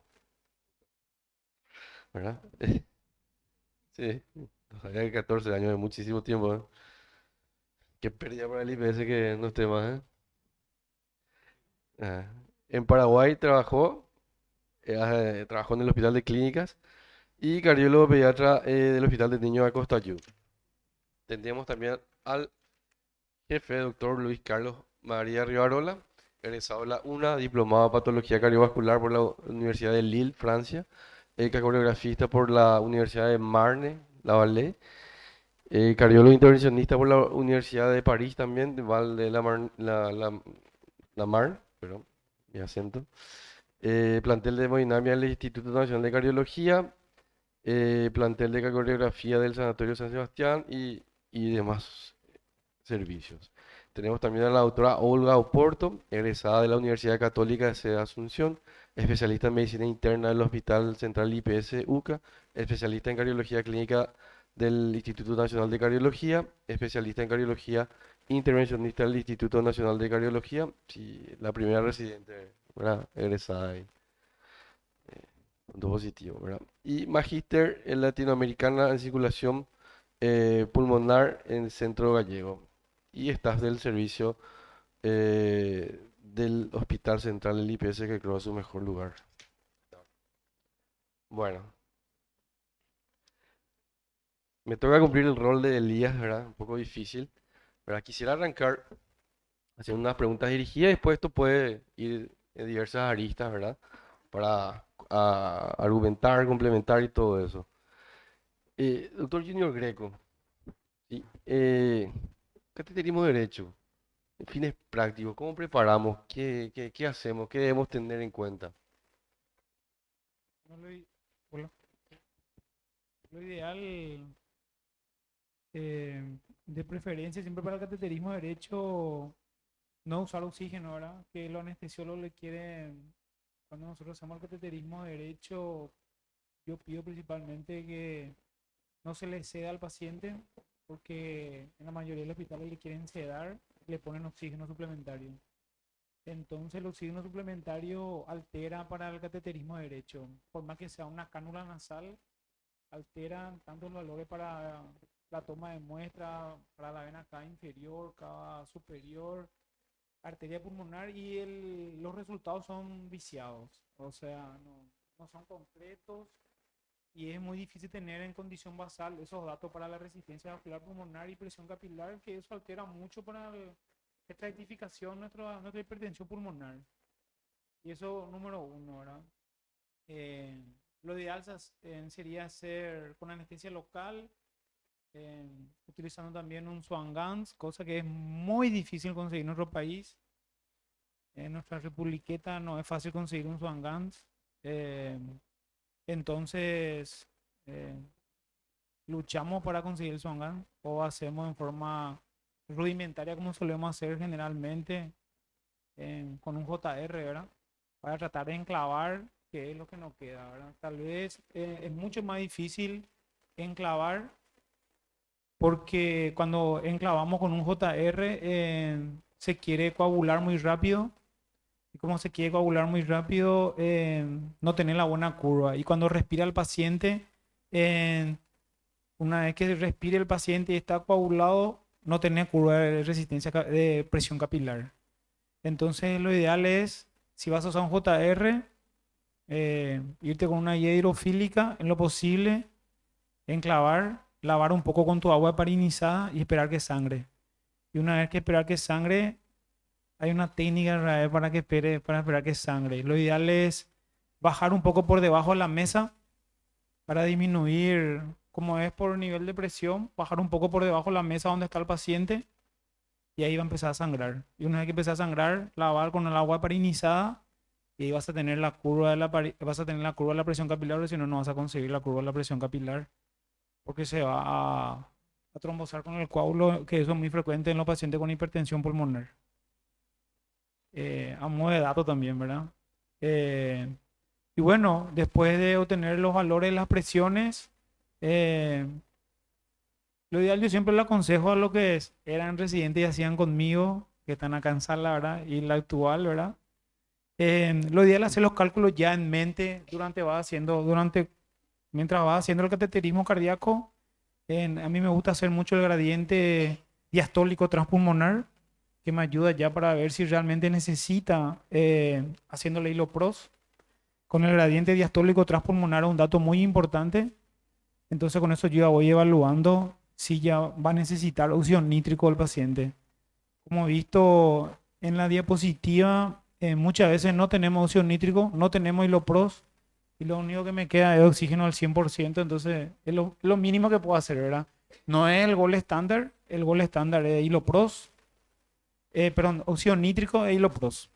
¿verdad? Sí, sabía que 14 años es muchísimo tiempo, ¿eh? Qué pérdida para el IPS que no esté más, ¿eh? Ah. En Paraguay trabajó en el Hospital de Clínicas y cardiólogo pediatra del Hospital de Niños Acostayud. Tendríamos también al jefe, doctor Luis Carlos María Rivarola, egresado de la UNA, diplomado en patología cardiovascular por la Universidad de Lille, Francia, coreografista por la Universidad de Marne, la Vallée, cardiólogo intervencionista por la Universidad de París también, de Val de la Marne, perdón, mi acento. Plantel de hemodinamia del Instituto Nacional de Cardiología, plantel de coreografía del Sanatorio San Sebastián y demás servicios. Tenemos también a la doctora Olga Oporto, egresada de la Universidad Católica de Sede de Asunción, especialista en medicina interna del Hospital Central IPS UCA, especialista en cardiología clínica del Instituto Nacional de Cardiología, especialista en cardiología intervencionista del Instituto Nacional de Cardiología, sí, la primera residente, ¿verdad? Egresada ahí, punto positivo, ¿verdad? Y magíster en latinoamericana en circulación pulmonar en el Centro Gallego. Y estás del servicio del Hospital Central del IPS, que creo es su mejor lugar. Bueno, me toca cumplir el rol de Elías, ¿verdad? Un poco difícil, ¿verdad? Quisiera arrancar haciendo unas preguntas dirigidas y después esto puede ir en diversas aristas, ¿verdad? Para argumentar, complementar y todo eso. Doctor Junior Greco, ¿sí? Cateterismo de Derecho, en fines prácticos, ¿cómo preparamos? ¿Qué hacemos? ¿Qué debemos tener en cuenta? No, hola. Lo ideal, de preferencia, siempre para el cateterismo derecho, no usar oxígeno, ¿verdad? Que los anestesiólogos le quieren, cuando nosotros hacemos el cateterismo derecho, yo pido principalmente que no se le ceda al paciente, porque en la mayoría de los hospitales le quieren sedar, le ponen oxígeno suplementario. Entonces el oxígeno suplementario altera para el cateterismo derecho, por más que sea una cánula nasal, alteran tanto los valores para la toma de muestra, para la vena cava inferior, cava superior, arteria pulmonar y los resultados son viciados, o sea, no son concretos y es muy difícil tener en condición basal esos datos para la resistencia vascular pulmonar y presión capilar, que eso altera mucho para la estratificación de nuestra hipertensión pulmonar. Y eso número uno, ¿verdad? Eh, lo ideal sería hacer con anestesia local, utilizando también un Swan-Ganz, cosa que es muy difícil conseguir en nuestro país. En nuestra republiqueta no es fácil conseguir un Swan-Ganz. Entonces, eh, luchamos para conseguir el Swan-Ganz o hacemos en forma rudimentaria como solemos hacer generalmente con un JR, ¿verdad? Para tratar de enclavar, que es lo que nos queda, ¿verdad? Tal vez es mucho más difícil enclavar porque cuando enclavamos con un JR se quiere coagular muy rápido y como se quiere coagular muy rápido no tener la buena curva y cuando respira el paciente una vez que respire el paciente y está coagulado no tener curva de resistencia de presión capilar. Entonces lo ideal es, si vas a usar un JR, irte con una guía hidrofílica en lo posible, enclavar, lavar un poco con tu agua heparinizada y esperar que sangre. Y una vez que esperar que sangre, hay una técnica para que para esperar que sangre. Lo ideal es bajar un poco por debajo de la mesa para disminuir, como es por nivel de presión, bajar un poco por debajo de la mesa donde está el paciente y ahí va a empezar a sangrar. Y una vez que empiece a sangrar, lavar con el agua heparinizada y ahí vas a tener la curva de vas a tener la curva de la presión capilar, porque si no, no vas a conseguir la curva de la presión capilar, porque se va a trombosar con el coágulo, que eso es muy frecuente en los pacientes con hipertensión pulmonar. A modo de dato también, ¿verdad? Y bueno, después de obtener los valores de las presiones, lo ideal yo siempre le aconsejo a los que eran residentes y hacían conmigo, que están acá en sala, ¿verdad? Y la actual, ¿verdad? Lo ideal es hacer los cálculos ya en mente mientras vas haciendo el cateterismo cardíaco. A mí me gusta hacer mucho el gradiente diastólico transpulmonar, que me ayuda ya para ver si realmente necesita, haciendo la hilo-pros. Con el gradiente diastólico transpulmonar es un dato muy importante. Entonces con eso yo ya voy evaluando si ya va a necesitar óxido nítrico el paciente. Como he visto en la diapositiva, muchas veces no tenemos óxido nítrico, no tenemos hilopros y lo único que me queda es oxígeno al 100%, entonces es lo mínimo que puedo hacer, ¿verdad? No es el gol estándar es hilopros, perdón, óxido nítrico e hilopros.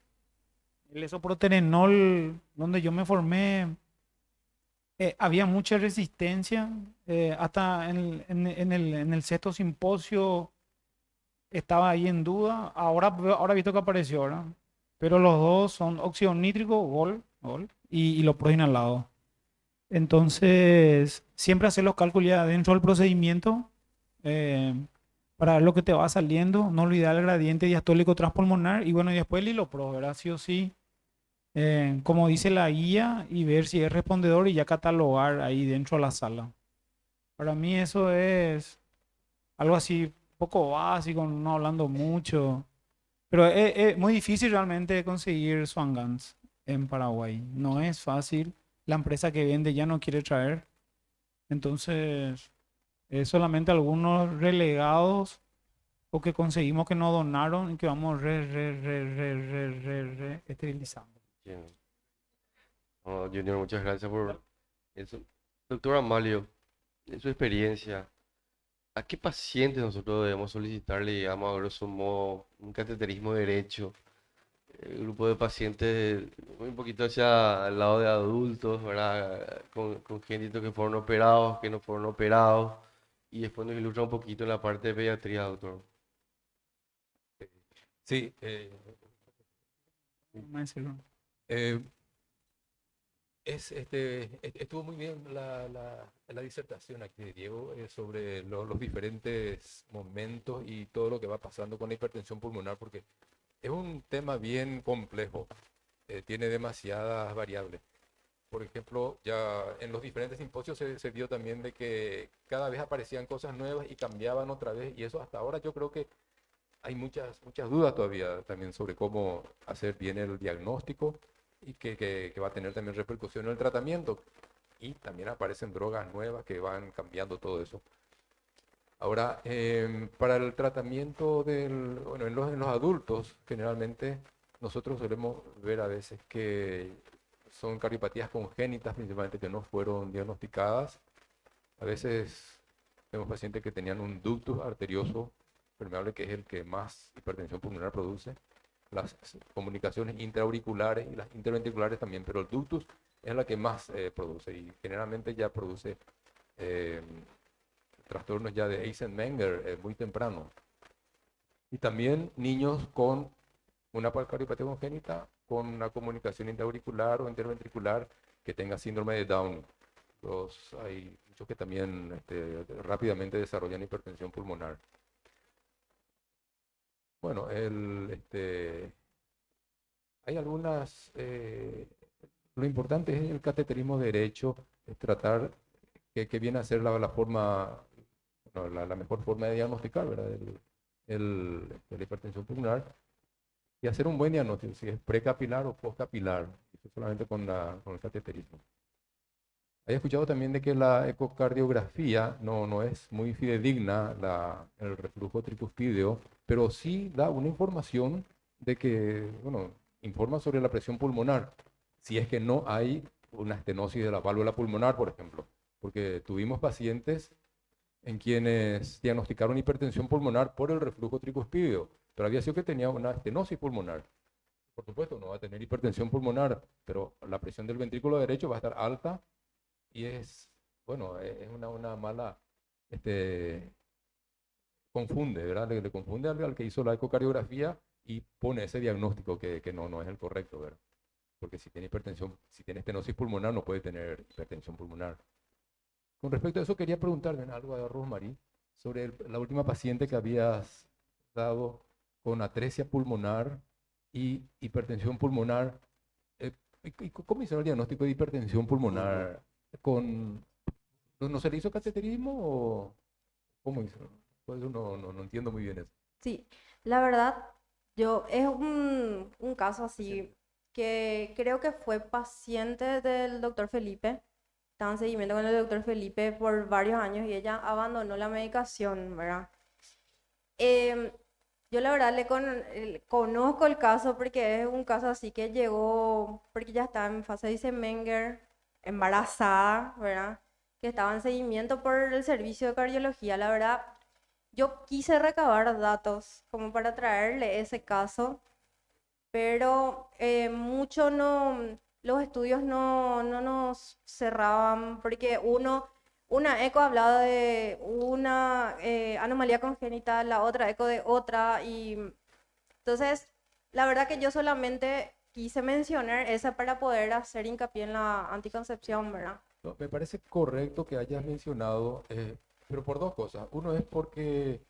El isoproterenol, donde yo me formé, había mucha resistencia, hasta en el sexto simposio estaba ahí en duda. Ahora he visto que apareció, ¿verdad? Pero los dos son óxido nítrico, gol, y lo inhalado. Entonces, siempre hacer los cálculos ya dentro del procedimiento eh, para ver lo que te va saliendo. No olvidar el gradiente diastólico transpulmonar y bueno, y después el hilopro, ¿verdad? Sí o sí, como dice la guía y ver si es respondedor y ya catalogar ahí dentro de la sala. Para mí eso es algo así poco básico, no hablando mucho. Pero es muy difícil realmente conseguir Swangans en Paraguay. No es fácil. La empresa que vende ya no quiere traer. Entonces, es solamente algunos relegados o que conseguimos que nos donaron y que vamos re esterilizando. Bien. Oh, Junior, muchas gracias por eso. Doctor Amalio, en su experiencia, ¿a qué paciente nosotros debemos solicitarle, digamos, a grosso modo, un cateterismo derecho? El grupo de pacientes un poquito hacia el lado de adultos, ¿verdad? Con congénitos que fueron operados, que no fueron operados, y después nos ilustra un poquito en la parte de pediatría, doctor. Sí, Maestro. eh, estuvo muy bien la disertación aquí de Diego sobre los diferentes momentos y todo lo que va pasando con la hipertensión pulmonar, porque es un tema bien complejo, tiene demasiadas variables. Por ejemplo, ya en los diferentes simposios se vio también de que cada vez aparecían cosas nuevas y cambiaban otra vez, y eso hasta ahora yo creo que hay muchas dudas todavía también sobre cómo hacer bien el diagnóstico y que va a tener también repercusión en el tratamiento. Y también aparecen drogas nuevas que van cambiando todo eso. Ahora, para el tratamiento bueno, en los adultos, generalmente nosotros solemos ver a veces que son cardiopatías congénitas, principalmente que no fueron diagnosticadas. A veces vemos pacientes que tenían un ductus arterioso permeable, que es el que más hipertensión pulmonar produce. Las comunicaciones intraauriculares y las interventriculares también, pero el ductus es la que más produce y generalmente ya produce eh, trastornos ya de Eisenmenger muy temprano. Y también niños con una cardiopatía congénita, con una comunicación intraauricular o interventricular que tenga síndrome de Down. Hay muchos que también rápidamente desarrollan hipertensión pulmonar. Bueno, hay lo importante es el cateterismo derecho, es tratar que viene a ser la forma, bueno, la mejor forma de diagnosticar, ¿verdad? La hipertensión pulmonar y hacer un buen diagnóstico, si es precapilar o postcapilar, eso solamente con el cateterismo. He escuchado también de que la ecocardiografía no es muy fidedigna, el reflujo tricuspídeo, pero sí da una información de que, bueno, informa sobre la presión pulmonar, si es que no hay una estenosis de la válvula pulmonar, por ejemplo, porque tuvimos pacientes en quienes diagnosticaron hipertensión pulmonar por el reflujo tricuspídeo, pero había sido que tenía una estenosis pulmonar. Por supuesto, no va a tener hipertensión pulmonar, pero la presión del ventrículo derecho va a estar alta y bueno, es una mala, confunde, ¿verdad? Le confunde al que hizo la ecocardiografía y pone ese diagnóstico que no es el correcto, ¿verdad? Porque si tiene hipertensión, si tiene estenosis pulmonar, no puede tener hipertensión pulmonar. Con respecto a eso, quería preguntarle algo a Rosmarie sobre la última paciente que habías dado con atresia pulmonar y hipertensión pulmonar. ¿Cómo hicieron el diagnóstico de hipertensión pulmonar? ¿No se le hizo cateterismo o cómo hizo? Pues yo no entiendo muy bien eso. Sí, la verdad, es un caso así que creo que fue paciente del doctor Felipe. Estaba en seguimiento con el doctor Felipe por varios años y ella abandonó la medicación, ¿verdad? Em, yo la verdad conozco el caso porque es un caso así que llegó, porque ya estaba en fase de Eisenmenger, embarazada, ¿verdad? Que estaba en seguimiento por el servicio de cardiología. La verdad, yo quise recabar datos como para traerle ese caso, pero los estudios no nos cerraban porque una eco hablaba de una anomalía congénita, la otra eco de otra, y entonces la verdad que yo solamente quise mencionar esa para poder hacer hincapié en la anticoncepción, ¿verdad? No, me parece correcto que hayas mencionado, pero por dos cosas. Uno es porque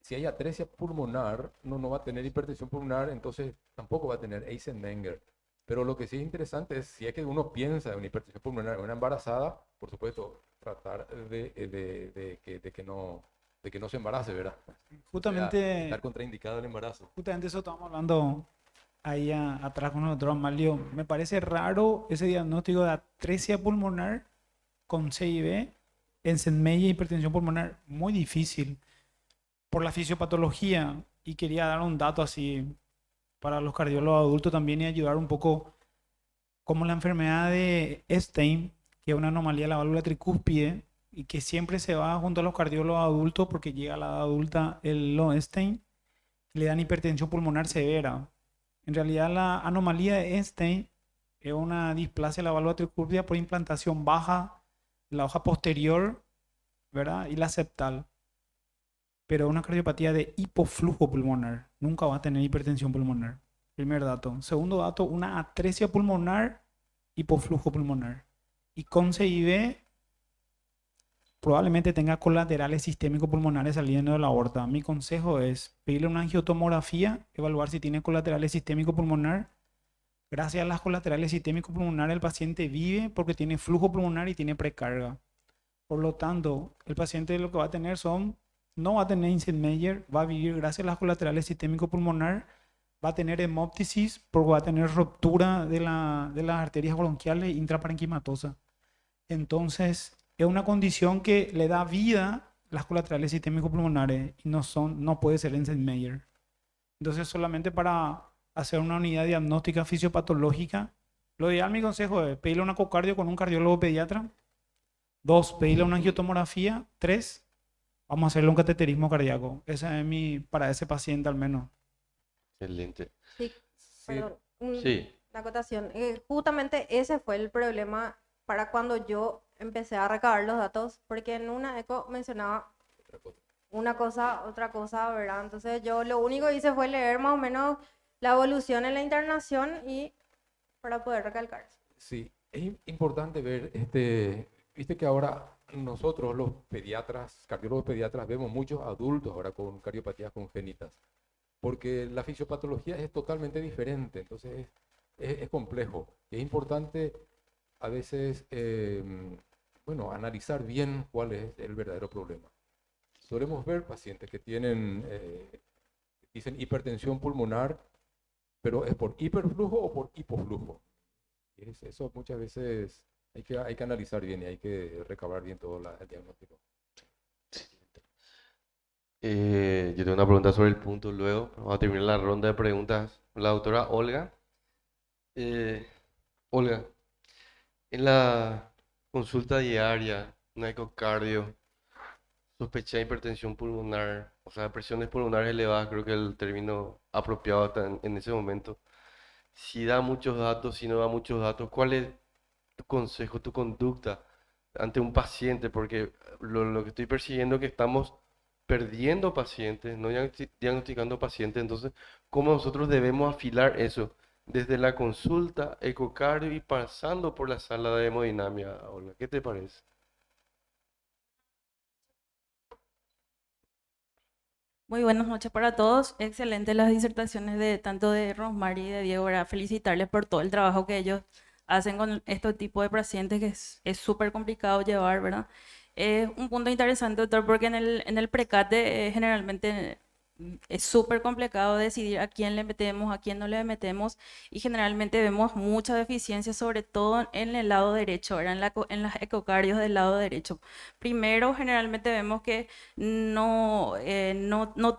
si hay atresia pulmonar, no va a tener hipertensión pulmonar, entonces tampoco va a tener Eisenmenger. Pero lo que sí es interesante es si es que uno piensa en una hipertensión pulmonar en una embarazada, por supuesto, tratar de que no se embarace, ¿verdad? O sea, Justamente, estar contraindicado el embarazo. justamente eso estábamos hablando ahí atrás con nosotros, Amalio. Me parece raro ese diagnóstico de atresia pulmonar con CIB en Senmeyer y hipertensión pulmonar. Muy difícil por la fisiopatología. Y quería dar un dato así para los cardiólogos adultos también y ayudar un poco como la enfermedad de Stein, que es una anomalía de la válvula tricúspide y que siempre se va junto a los cardiólogos adultos porque llega a la edad adulta el Stein, le dan hipertensión pulmonar severa. En realidad la anomalía de Stein es una displasia de la válvula tricúspide por implantación baja de la hoja posterior, ¿verdad? Y la septal. Pero una cardiopatía de hipoflujo pulmonar. Nunca va a tener hipertensión pulmonar. Primer dato. Segundo dato, una atresia pulmonar, hipoflujo pulmonar. Y con CIB probablemente tenga colaterales sistémicos pulmonares saliendo de la aorta. Mi consejo es pedirle una angiotomografía, evaluar si tiene colaterales sistémicos pulmonar. Gracias a las colaterales sistémicos pulmonares el paciente vive porque tiene flujo pulmonar y tiene precarga. Por lo tanto, el paciente lo que va a tener no va a tener Eisenmenger, va a vivir gracias a las colaterales sistémicos pulmonar, va a tener hemoptisis porque va a tener ruptura de las arterias bronquiales intraparenquimatosa. Entonces, es una condición que le da vida las colaterales sistémicos pulmonares y no puede ser Eisenmenger. Entonces, solamente para hacer una unidad diagnóstica fisiopatológica, lo ideal, mi consejo es pedirle un ecocardio con un cardiólogo pediatra. 2, pedirle una angiotomografía. 3, vamos a hacerle un cateterismo cardíaco. Esa es para ese paciente al menos. Excelente. Sí, Sí, perdón, Sí, la acotación. Justamente ese fue el problema para cuando yo empecé a recabar los datos, porque en una eco mencionaba otra cosa. una cosa, otra cosa, ¿verdad? Entonces yo lo único que hice fue leer más o menos la evolución en la internación y para poder recalcar. Sí, es importante ver, viste que ahora nosotros los pediatras, cardiólogos pediatras, vemos muchos adultos ahora con cardiopatías congénitas, porque la fisiopatología es totalmente diferente, entonces es complejo. Es importante a veces, bueno, analizar bien cuál es el verdadero problema. Solemos ver pacientes que dicen hipertensión pulmonar, pero ¿es por hiperflujo o por hipoflujo? Y eso muchas veces hay que analizar bien y hay que recabar bien todo el diagnóstico. yo tengo una pregunta sobre el punto luego. Vamos a terminar la ronda de preguntas con la doctora Olga. Olga, en la consulta diaria, un ecocardio, sospecha de hipertensión pulmonar, o sea, presiones pulmonares elevadas, creo que el término apropiado está en ese momento. Si da muchos datos, si no da muchos datos, ¿cuál es tu consejo, tu conducta ante un paciente? Porque lo que estoy persiguiendo es que estamos perdiendo pacientes, no diagnosticando pacientes. Entonces, ¿cómo nosotros debemos afilar eso? Desde la consulta, ecocardio y pasando por la sala de hemodinamia, Olga. ¿Qué te parece? Muy buenas noches para todos. Excelentes las disertaciones de tanto de Rosmar y de Diego, ¿verdad? Felicitarles por todo el trabajo que ellos hacen con este tipo de pacientes que es súper complicado llevar, ¿verdad? Es un punto interesante, doctor, porque en el precate generalmente es súper complicado decidir a quién le metemos, a quién no le metemos, y generalmente vemos muchas deficiencias, sobre todo en el lado derecho, ¿verdad? En las ecocardios del lado derecho. Primero, generalmente vemos que no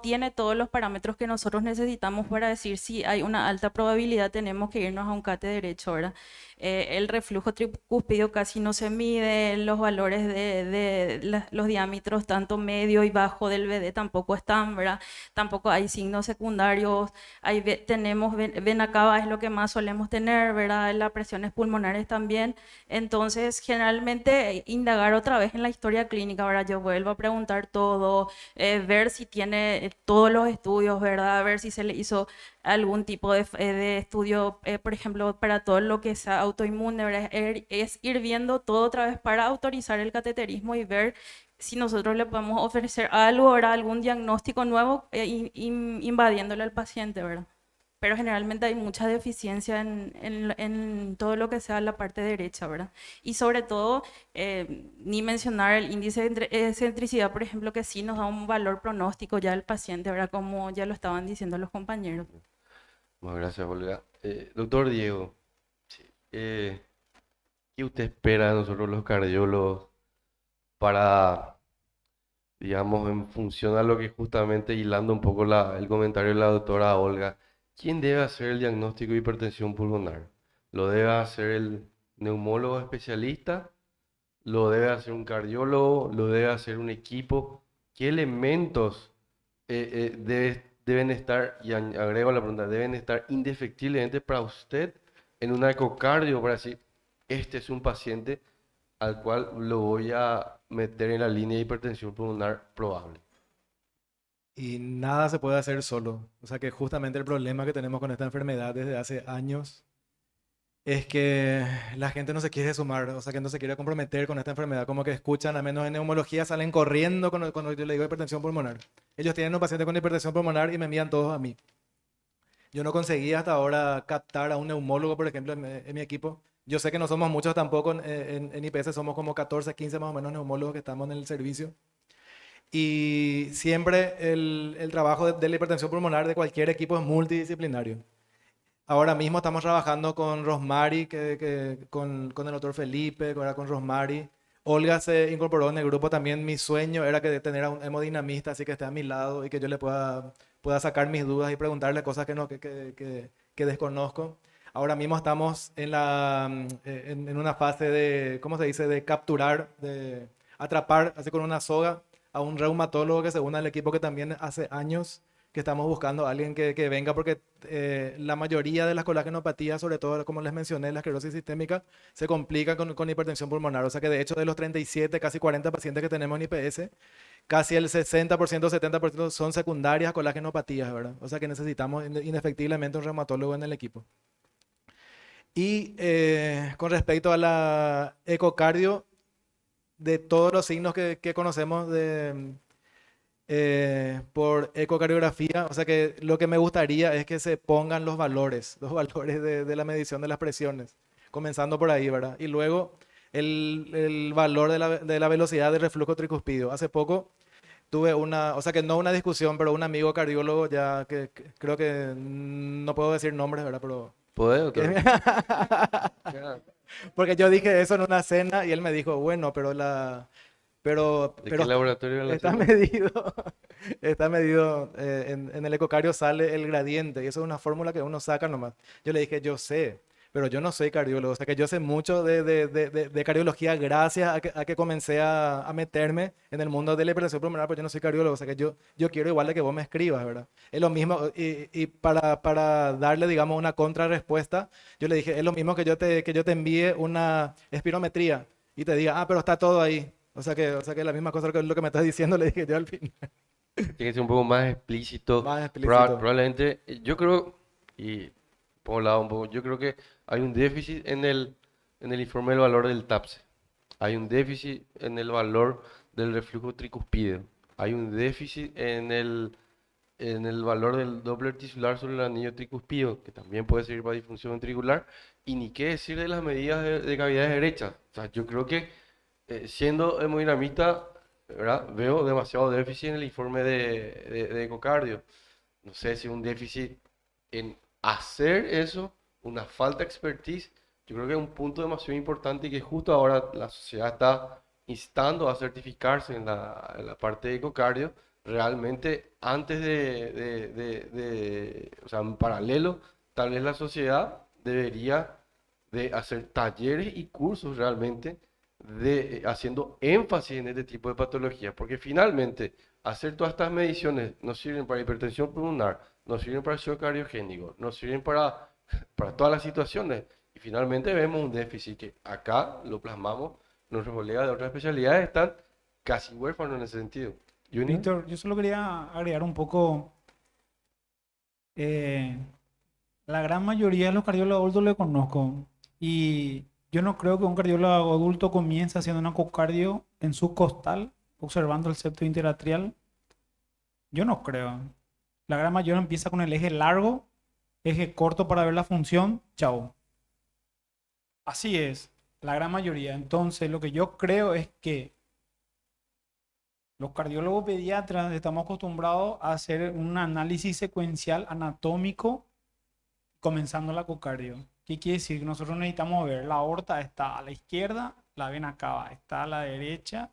tiene todos los parámetros que nosotros necesitamos para decir si hay una alta probabilidad, tenemos que irnos a un cate derecho, ¿verdad? El reflujo tricúspido casi no se mide, los valores de los diámetros tanto medio y bajo del BD tampoco están, ¿verdad? tampoco hay signos secundarios, tenemos vena cava es lo que más solemos tener, ¿verdad? Las presiones pulmonares también. Entonces, generalmente indagar otra vez en la historia clínica, ¿verdad? Yo vuelvo a preguntar todo, ver si tiene todos los estudios, ¿verdad? Ver si se le hizo algún tipo de estudio, por ejemplo, para todo lo que sea autoinmune, ¿verdad? Es ir viendo todo otra vez para autorizar el cateterismo y ver si nosotros le podemos ofrecer algo, ¿verdad? Algún diagnóstico nuevo, invadiéndole al paciente, ¿verdad? Pero generalmente hay mucha deficiencia en todo lo que sea la parte derecha, ¿verdad? Y sobre todo, ni mencionar el índice de excentricidad, por ejemplo, que sí nos da un valor pronóstico ya al paciente, ¿verdad? Como ya lo estaban diciendo los compañeros. Muchas gracias, Olga. Doctor Diego, sí, ¿qué usted espera de nosotros los cardiólogos para, digamos, en función a lo que justamente hilando un poco el comentario de la doctora Olga, quién debe hacer el diagnóstico de hipertensión pulmonar? ¿Lo debe hacer el neumólogo especialista? ¿Lo debe hacer un cardiólogo? ¿Lo debe hacer un equipo? ¿Qué elementos deben estar, y agrego la pregunta, deben estar indefectiblemente para usted en un ecocardio para decir, este es un paciente al cual lo voy a meter en la línea de hipertensión pulmonar probable? Y nada se puede hacer solo. O sea que justamente el problema que tenemos con esta enfermedad desde hace años es que la gente no se quiere sumar, o sea que no se quiere comprometer con esta enfermedad. Como que escuchan, al menos en neumología, salen corriendo cuando yo le digo hipertensión pulmonar. Ellos tienen un paciente con hipertensión pulmonar y me envían todos a mí. Yo no conseguí hasta ahora captar a un neumólogo, por ejemplo, en mi equipo. Yo sé que no somos muchos tampoco, en IPS somos como 14, 15 más o menos neumólogos que estamos en el servicio. Y siempre el trabajo de la hipertensión pulmonar de cualquier equipo es multidisciplinario. Ahora mismo estamos trabajando con Rosmary, con el doctor Felipe, ahora con Rosmary. Olga se incorporó en el grupo también. Mi sueño era que tener a un hemodinamista, así que esté a mi lado y que yo le pueda sacar mis dudas y preguntarle cosas que, no, que desconozco. Ahora mismo estamos en una fase de, ¿cómo se dice?, de capturar, de atrapar, así con una soga, a un reumatólogo que se une al equipo, que también hace años que estamos buscando a alguien que venga, porque la mayoría de las colagenopatías, sobre todo como les mencioné, la esclerosis sistémica, se complica con hipertensión pulmonar. O sea que de hecho de los 37, casi 40 pacientes que tenemos en IPS, casi el 60%, 70% son secundarias a colagenopatías, ¿verdad? O sea que necesitamos indefectiblemente un reumatólogo en el equipo. Y con respecto a la ecocardio, de todos los signos que conocemos por ecocardiografía, o sea que lo que me gustaría es que se pongan los valores de la medición de las presiones, comenzando por ahí, ¿verdad? Y luego el valor de la velocidad de reflujo tricuspidio. Hace poco tuve o sea que no una discusión, pero un amigo cardiólogo ya que creo que no puedo decir nombres, ¿verdad? Pero ¿Puede, doctor? que- Ya. porque yo dije eso en una cena y él me dijo, bueno, ¿De pero qué laboratorio era la está cena? medido, está medido, en el ecocardio sale el gradiente y eso es una fórmula que uno saca nomás. Yo le dije, yo sé, pero yo no soy cardiólogo, o sea que yo sé mucho de cardiología gracias a que comencé a meterme en el mundo de la hipertensión pulmonar, pero yo no soy cardiólogo, o sea que yo quiero igual de que vos me escribas, ¿verdad? Es lo mismo, y para darle, digamos, una contrarrespuesta, yo le dije, es lo mismo que yo te envíe una espirometría y te diga, ah, pero está todo ahí. O sea que la misma cosa que lo que me estás diciendo le dije yo al final. Tiene que ser un poco más explícito. Más explícito. Probablemente, yo creo, y por un lado un poco, yo creo que hay un déficit en el informe del valor del TAPSE. Hay un déficit en el valor del reflujo tricuspideo. Hay un déficit en el valor del Doppler tisular sobre el anillo tricuspideo, que también puede servir para disfunción ventricular. Y ni qué decir de las medidas de cavidades derechas. O sea, yo creo que siendo hemodinamista, ¿verdad? Veo demasiado déficit en el informe de ecocardio. No sé si un déficit en hacer eso, una falta de expertise. Yo creo que es un punto demasiado importante y que justo ahora la sociedad está instando a certificarse en la parte de ecocardio. Realmente, antes o sea, en paralelo, tal vez la sociedad debería de hacer talleres y cursos realmente haciendo énfasis en este tipo de patologías, porque finalmente hacer todas estas mediciones nos sirven para hipertensión pulmonar, nos sirven para shock cardiogénico, nos sirven para todas las situaciones, y finalmente vemos un déficit que acá lo plasmamos, nuestros colegas de otras especialidades están casi huérfanos en ese sentido. Junior. Víctor, yo solo quería agregar un poco, eh, la gran mayoría de los cardiólogos adultos le conozco y yo no creo que un cardiólogo adulto comience haciendo una ecocardio en su costal, observando el septo interatrial. Yo no creo. La gran mayoría empieza con el eje largo, eje corto para ver la función, chao. Así es, la gran mayoría. Entonces, lo que yo creo es que los cardiólogos pediatras estamos acostumbrados a hacer un análisis secuencial anatómico comenzando la ecocardio. ¿Qué quiere decir? Que nosotros necesitamos ver la aorta está a la izquierda, la vena cava está a la derecha,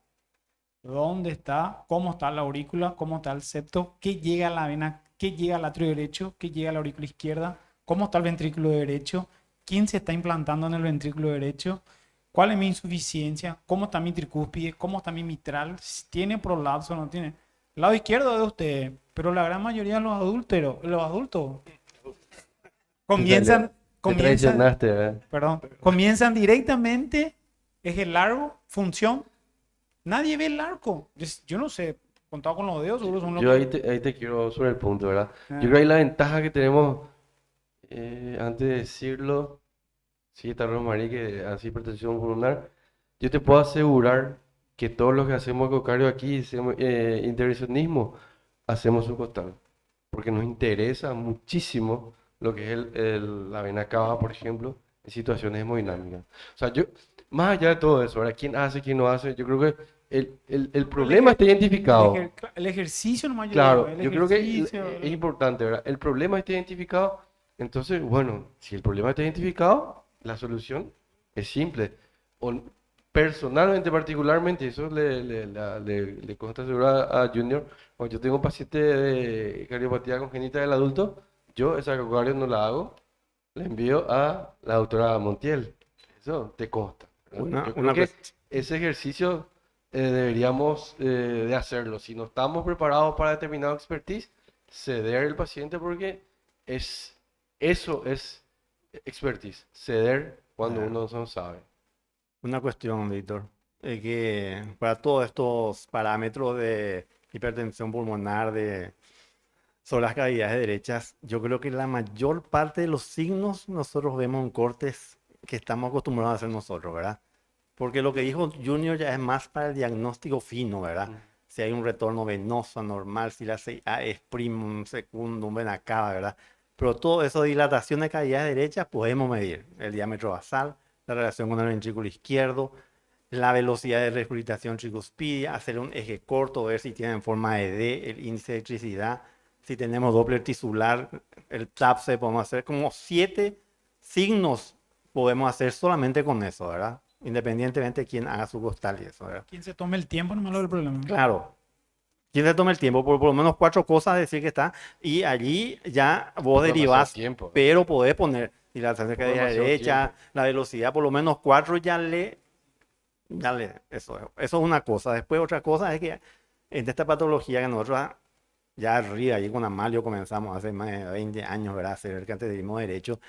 dónde está, cómo está la aurícula, cómo está el septo, qué llega a la vena, qué llega al atrio derecho, qué llega a la aurícula izquierda, cómo está el ventrículo derecho, quién se está implantando en el ventrículo derecho, cuál es mi insuficiencia, cómo está mi tricúspide, cómo está mi mitral, si tiene prolapso o no tiene. El lado izquierdo de usted, pero la gran mayoría de los adultos comienzan, Te traicionaste, ¿verdad? perdón, comienzan directamente, eje largo, función. Nadie ve el arco. Yo no sé, contado con los dedos, seguro son los Yo que... ahí te quiero sobre el punto, ¿verdad? Ah. Yo creo que ahí la ventaja que tenemos, antes de decirlo, sí, está Rosmarie, que hace hipertensión pulmonar, yo te puedo asegurar que todos los que hacemos ecocardio aquí, hacemos, intervencionismo, hacemos su costal, porque nos interesa muchísimo lo que es la vena cava, por ejemplo, en situaciones hemodinámicas. O sea, yo, más allá de todo eso, ¿verdad? ¿Quién hace, quién no hace? Yo creo que el problema está identificado. El ejercicio nomás yo Claro, digo, el yo creo que ejercicio, es importante, ¿verdad? El problema está identificado, entonces, bueno, si el problema está identificado, la solución es simple. O, personalmente, particularmente, eso le consta asegurar a Junior, cuando yo tengo un paciente de cardiopatía congénita del adulto, yo esa ecocardio no la hago, le envío a la doctora Montiel. Eso te consta, ¿verdad? Yo creo que ese ejercicio deberíamos de hacerlo. Si no estamos preparados para determinado expertise, ceder el paciente porque eso es expertise, ceder cuando Claro. uno no sabe. Una cuestión, Víctor, que para todos estos parámetros de hipertensión pulmonar, sobre las cavidades derechas, yo creo que la mayor parte de los signos nosotros vemos en cortes que estamos acostumbrados a hacer nosotros, ¿verdad? Porque lo que dijo Junior ya es más para el diagnóstico fino, ¿verdad? Si hay un retorno venoso anormal, si la CIA es primum, secundum, vena cava, ¿verdad? Pero todo eso de dilatación de cavidades derechas podemos medir el diámetro basal, la relación con el ventrículo izquierdo, la velocidad de recapitación tricuspidia, hacer un eje corto, ver si tienen forma de D, el índice de electricidad, si tenemos Doppler tisular, el TAPSE, podemos hacer como 7 signos podemos hacer solamente con eso, ¿verdad? Independientemente de quién haga su costal y eso, ¿verdad? quien se tome el tiempo no me lo del problema. Claro. Quien se tome el tiempo, por lo menos 4 cosas decir que está, y allí ya vos Demasiado derivás, tiempo. pero podés poner dilatación de cadera Demasiado derecha, tiempo. la velocidad, por lo menos 4 eso es una cosa. Después otra cosa es que en esta patología que nosotros ya arriba, allí con Amalio comenzamos hace más de 20 años, ¿verdad? A hacer el cateterismo derecho,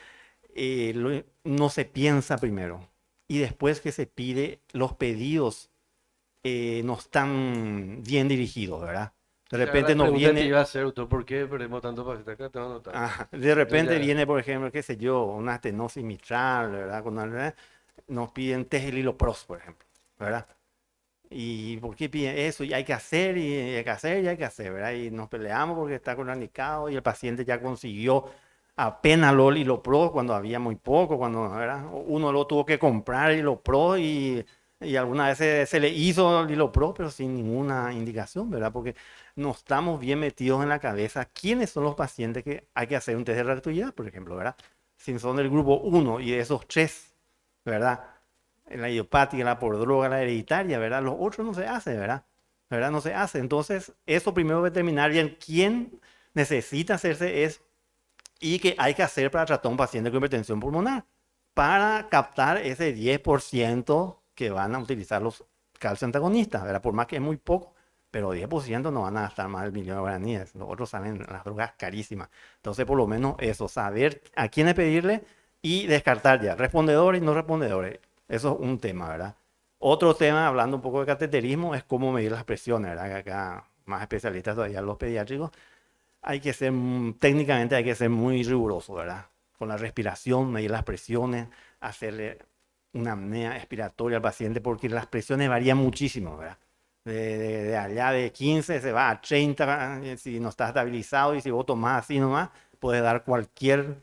no se piensa primero. Y después que se pide, los pedidos no están bien dirigidos, ¿verdad? De repente nos Te viene, iba a hacer, doctor, ¿por qué perdemos tanto paciente acá? Te voy a anotar. de repente ya- viene, por ejemplo, qué sé yo, una estenosis mitral, ¿verdad? Nos piden test del hilopros, por ejemplo, ¿verdad? ¿Y por qué piden eso? Y hay que hacer, y hay que hacer, y hay que hacer, ¿verdad? Y nos peleamos porque está contraindicado y el paciente ya consiguió apenas lo hilopro cuando había muy poco, cuando, ¿verdad? Uno lo tuvo que comprar hilopro y alguna vez se le hizo el hilopro, pero sin ninguna indicación, ¿verdad? Porque no estamos bien metidos en la cabeza quiénes son los pacientes que hay que hacer un test de reactividad, por ejemplo, ¿verdad? Si son del grupo 1 y de esos 3, ¿verdad? La idiopática, la por droga, la hereditaria, ¿verdad? Los otros no se hace, ¿verdad? ¿Verdad? No se hace. Entonces, eso primero determinar bien quién necesita hacerse es y qué hay que hacer para tratar a un paciente con hipertensión pulmonar para captar ese 10% que van a utilizar los calcio antagonistas, ¿verdad? Por más que es muy poco, pero 10% no van a gastar más del millón de guaraníes. Los otros saben las drogas carísimas. Entonces, por lo menos eso, saber a quiénes pedirle y descartar ya, respondedores y no respondedores. Eso es un tema, ¿verdad? Otro tema, hablando un poco de cateterismo, es cómo medir las presiones, ¿verdad? Que acá, más especialistas todavía los pediátricos, hay que ser, técnicamente hay que ser muy riguroso, ¿verdad? Con la respiración, medir las presiones, hacerle una apnea expiratoria al paciente, porque las presiones varían muchísimo, ¿verdad? De allá de 15 se va a 30 si no está estabilizado, y si vos tomás así nomás, puede dar cualquier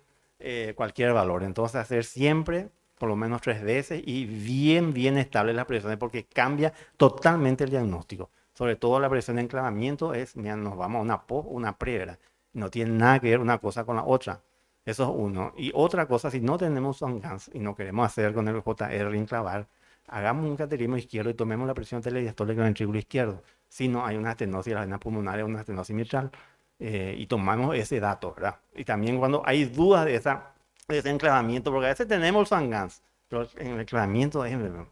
valor. Entonces, hacer siempre por lo menos 3 veces y bien estable las presiones, porque cambia totalmente el diagnóstico. Sobre todo la presión de enclavamiento es, mira, nos vamos a una post o una pre, ¿verdad? No tiene nada que ver una cosa con la otra. Eso es uno. Y otra cosa, si no tenemos Swan-Ganz y no queremos hacer con el JR enclavar, hagamos un cateterismo izquierdo y tomemos la presión telediastólica del ventrículo izquierdo. Si no hay una estenosis de la vena pulmonar o una estenosis mitral, y tomamos ese dato, ¿verdad? Y también cuando hay dudas de ese enclavamiento, porque a veces tenemos el Swan-Ganz, pero en el enclavamiento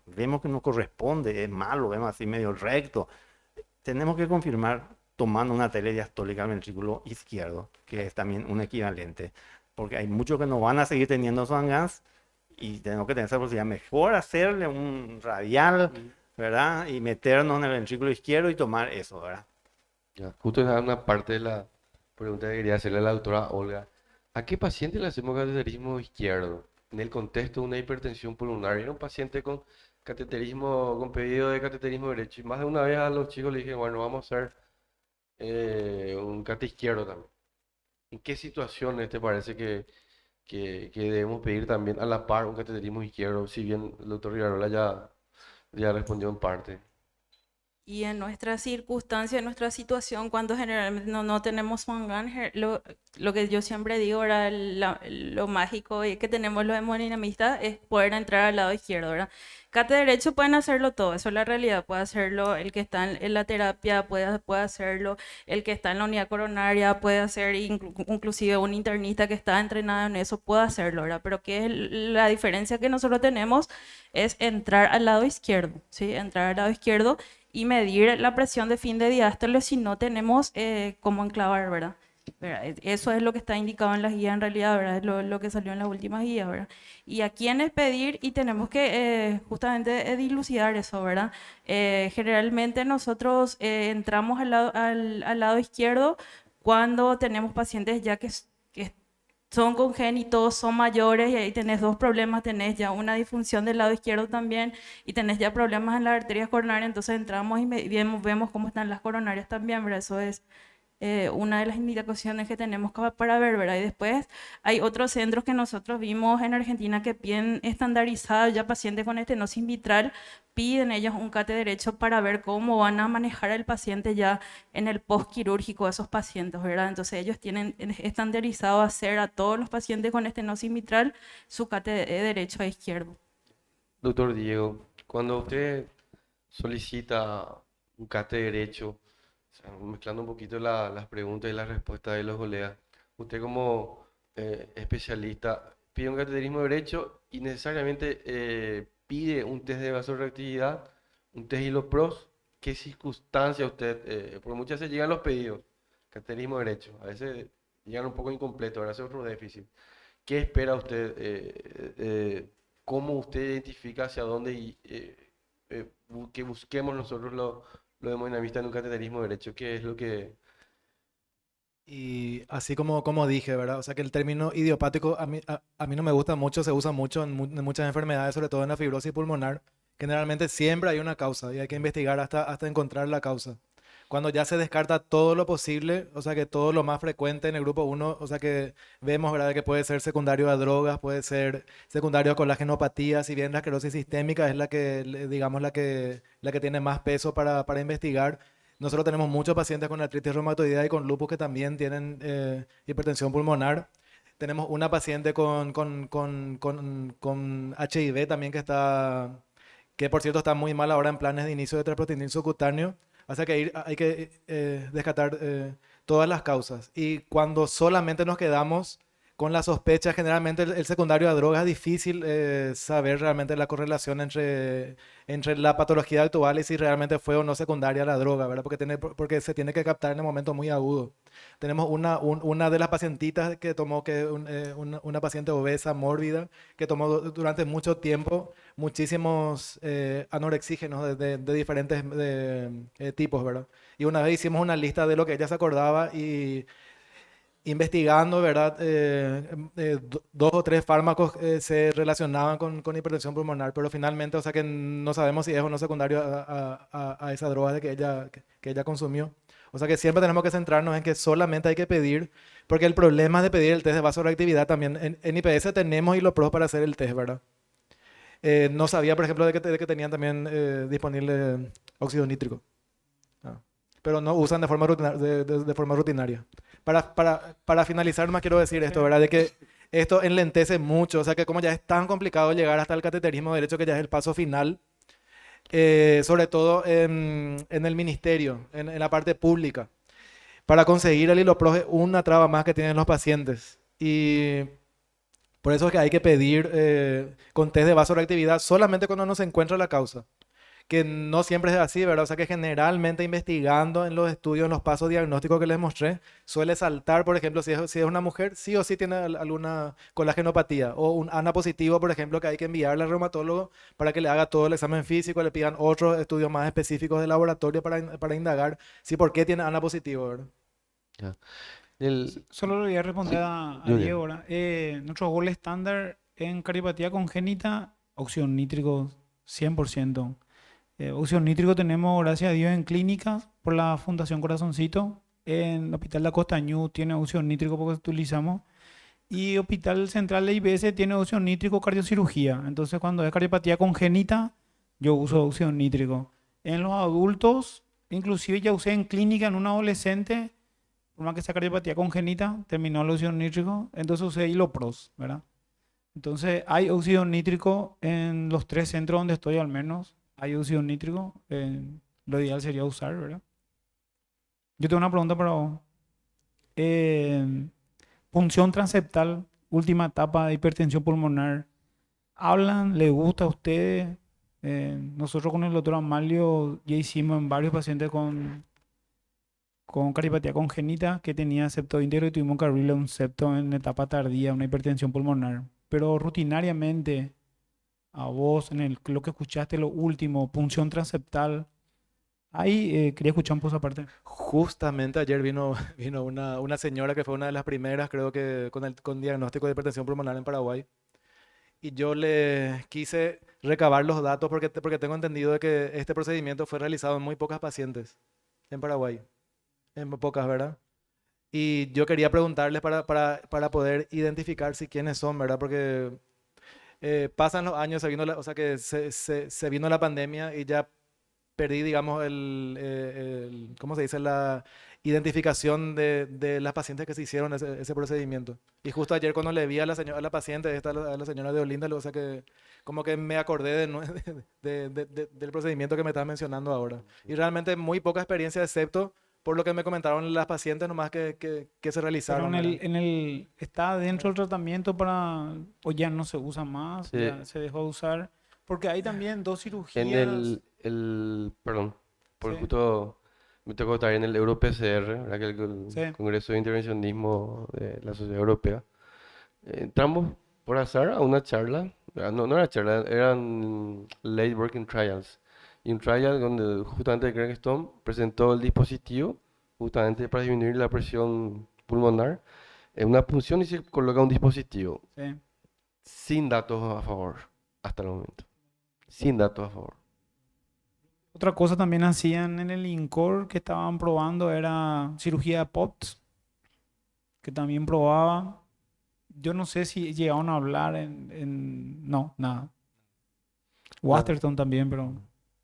vemos que no corresponde, es malo, vemos así medio recto. Tenemos que confirmar tomando una telediastólica al ventrículo izquierdo, que es también un equivalente, porque hay muchos que no van a seguir teniendo Swan-Ganz y tenemos que tener esa posibilidad. Mejor hacerle un radial, ¿verdad? Y meternos en el ventrículo izquierdo y tomar eso, ¿verdad? Ya, justo esa es una parte de la pregunta que quería hacerle a la doctora Olga. ¿A qué paciente le hacemos cateterismo izquierdo? En el contexto de una hipertensión pulmonar. Era un paciente con cateterismo, con pedido de cateterismo derecho. Y más de una vez a los chicos le dije, bueno, vamos a hacer un cate izquierdo también. ¿En qué situaciones te parece que debemos pedir también a la par un cateterismo izquierdo? Si bien el doctor Rivarola ya respondió en parte. Y en nuestra circunstancia, en nuestra situación, cuando generalmente no tenemos Swan-Ganz, lo que yo siempre digo, ahora lo mágico y que tenemos los hemodinamistas es poder entrar al lado izquierdo, ¿verdad? Cate derecho pueden hacerlo todo, eso es la realidad. Puede hacerlo el que está en la terapia, puede hacerlo el que está en la unidad coronaria, puede hacer inclusive un internista que está entrenado en eso, puede hacerlo, ¿verdad? Pero ¿qué es la diferencia que nosotros tenemos? Es entrar al lado izquierdo, ¿sí? Entrar al lado izquierdo y medir la presión de fin de diástole si no tenemos cómo enclavar, ¿verdad? Eso es lo que está indicado en las guías en realidad, ¿verdad? Es lo que salió en las últimas guías, ¿verdad? Y a quiénes pedir, y tenemos que justamente dilucidar eso, ¿verdad? Generalmente nosotros entramos al lado izquierdo cuando tenemos pacientes ya que son congénitos, son mayores, y ahí tenés dos problemas, tenés ya una disfunción del lado izquierdo también y tenés ya problemas en las arterias coronarias, entonces entramos y vemos cómo están las coronarias también, ¿verdad? Eso es una de las indicaciones que tenemos para ver, ¿verdad? Y después hay otros centros que nosotros vimos en Argentina que piden estandarizado ya pacientes con estenosis mitral, piden ellos un cate derecho para ver cómo van a manejar al paciente ya en el postquirúrgico, esos pacientes, ¿verdad? Entonces ellos tienen estandarizado hacer a todos los pacientes con estenosis mitral su cate derecho a izquierdo. Doctor Diego, cuando usted solicita un cate derecho, o sea, mezclando un poquito las preguntas y las respuestas de los colegas, usted como especialista pide un cateterismo derecho y necesariamente pide un test de vasoreactividad, un test Hilo-PROS. ¿Qué circunstancia usted, porque muchas veces llegan los pedidos, cateterismo derecho, a veces llegan un poco incompletos, ahora hace otro déficit. ¿Qué espera usted? ¿Cómo usted identifica hacia dónde que busquemos nosotros los hemodinamistas en un cateterismo derecho? ¿Qué es lo que... Y así como dije, ¿verdad? O sea que el término idiopático a mí no me gusta mucho, se usa mucho en muchas enfermedades, sobre todo en la fibrosis pulmonar. Generalmente siempre hay una causa y hay que investigar hasta encontrar la causa. Cuando ya se descarta todo lo posible, o sea que todo lo más frecuente en el grupo uno, o sea que vemos, ¿verdad? Que puede ser secundario a drogas, puede ser secundario a colagenopatía, si bien la esclerosis sistémica es la que, digamos, la que tiene más peso para investigar. Nosotros tenemos muchos pacientes con artritis reumatoidea y con lupus que también tienen hipertensión pulmonar. Tenemos una paciente con HIV también que por cierto está muy mal ahora en planes de inicio de treprostinil subcutáneo. O sea que hay que descartar todas las causas. Y cuando solamente nos quedamos con la sospecha. Generalmente el secundario a drogas es difícil saber realmente la correlación entre la patología actual y si realmente fue o no secundaria la droga, ¿verdad? Porque se tiene que captar en el momento muy agudo. Tenemos una de las pacientitas que tomó, una paciente obesa, mórbida, que tomó durante mucho tiempo muchísimos anorexígenos de diferentes tipos, ¿verdad? Y una vez hicimos una lista de lo que ella se acordaba y investigando, ¿verdad? Dos o tres fármacos se relacionaban con hipertensión pulmonar, pero finalmente, o sea que no sabemos si es o no secundario a esa droga que ella consumió. O sea que siempre tenemos que centrarnos en que solamente hay que pedir, porque el problema de pedir el test de vasoreactividad también, en IPS tenemos hiloPROS para hacer el test, ¿verdad? No sabía, por ejemplo, de que tenían también disponible óxido nítrico. Ah. Pero no usan de forma rutinaria. Para finalizar, más quiero decir esto, ¿verdad? De que esto enlentece mucho, o sea que como ya es tan complicado llegar hasta el cateterismo derecho, que ya es el paso final, sobre todo en el ministerio, en la parte pública, para conseguir el hiloPROS es una traba más que tienen los pacientes. Y por eso es que hay que pedir con test de vasoreactividad solamente cuando no se encuentra la causa, que no siempre es así, ¿verdad? O sea que generalmente investigando en los estudios, en los pasos diagnósticos que les mostré, suele saltar, por ejemplo, si es una mujer, sí o sí tiene alguna colagenopatía, o un ANA positivo, por ejemplo, que hay que enviarle al reumatólogo para que le haga todo el examen físico, le pidan otros estudios más específicos de laboratorio para indagar si por qué tiene ANA positivo, ¿verdad? Ya. El, Solo le voy a sí, responder a Julián. Diego ahora. Nuestro gol estándar en cardiopatía congénita, óxido nítrico 100%. Óxido nítrico tenemos, gracias a Dios, en clínicas por la Fundación Corazoncito. En el Hospital de Acosta Ñu tiene óxido nítrico porque utilizamos. Y Hospital Central de IBS tiene óxido nítrico cardiocirugía. Entonces, cuando es cardiopatía congénita, yo uso óxido nítrico. En los adultos, inclusive ya usé en clínica en un adolescente, por más que sea cardiopatía congénita, terminó el óxido nítrico, entonces usé hiloPROS, ¿verdad? Entonces, hay óxido nítrico en los 3 centros donde estoy, al menos. Hay óxido nítrico. Lo ideal sería usar, ¿verdad? Yo tengo una pregunta para vos. Punción transeptal, última etapa de hipertensión pulmonar. ¿Hablan? ¿Les gusta a ustedes? Nosotros con el doctor Amalio ya hicimos en varios pacientes con cardiopatía congénita que tenía septo íntegro y tuvimos que abrirle un septo en etapa tardía, una hipertensión pulmonar. Pero rutinariamente, a vos, lo que escuchaste, lo último, punción transeptal, ahí quería escuchar un poco esa parte. Justamente ayer vino una señora que fue una de las primeras, creo que con diagnóstico de hipertensión pulmonar en Paraguay. Y yo le quise recabar los datos porque tengo entendido de que este procedimiento fue realizado en muy pocas pacientes en Paraguay. En pocas, ¿verdad? Y yo quería preguntarles para poder identificar si quiénes son, ¿verdad? Porque pasan los años, o sea que se vino la pandemia y ya perdí, digamos, ¿cómo se dice? La identificación de las pacientes que se hicieron ese procedimiento. Y justo ayer cuando le vi a la paciente, a la señora de Olinda, o sea que como que me acordé del procedimiento que me estás mencionando ahora. Y realmente muy poca experiencia, excepto por lo que me comentaron las pacientes nomás que se Pero realizaron, ¿verdad? ¿está dentro del tratamiento o ya no se usa más, Sí, ya se dejó de usar? Porque hay también 2 en cirugías. perdón, por Sí, justo me tocó estar en el EuroPCR, ¿verdad? Que es sí, el Congreso de Intervencionismo de la Sociedad Europea. Entramos por azar a una charla, no, no era charla, eran late working trials. Y un trial donde justamente Greg Stone presentó el dispositivo justamente para disminuir la presión pulmonar en una punción y se coloca un dispositivo sí. sin datos a favor hasta el momento. Sin datos a favor. Otra cosa también hacían en el INCOR que estaban probando era cirugía de POTS, que también probaban. Yo no sé si llegaron a hablar No, nada. Una, Waterton también, pero...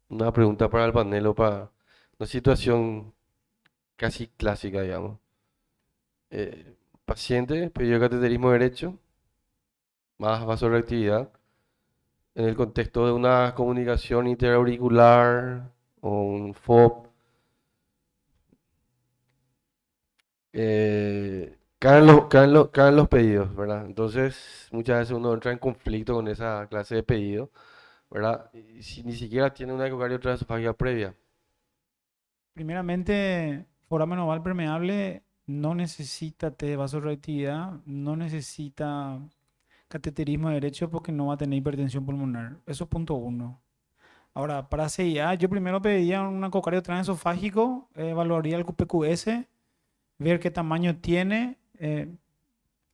una pregunta para el panel o para una situación casi clásica, digamos. Paciente, pedido de cateterismo derecho, más vasoreactividad, en el contexto de una comunicación interauricular o un FOB, caen los pedidos, ¿verdad? Entonces, muchas veces uno entra en conflicto con esa clase de pedido, ¿verdad? Y si ni siquiera tiene una ecocardio transesofágica previa. Primeramente, foramen oval permeable no necesita test de vasorreactividad, no necesita cateterismo derecho porque no va a tener hipertensión pulmonar. Eso es punto uno. Ahora, para CIA, yo primero pediría un ecocardio transesofágico, evaluaría el PQS, ver qué tamaño tiene.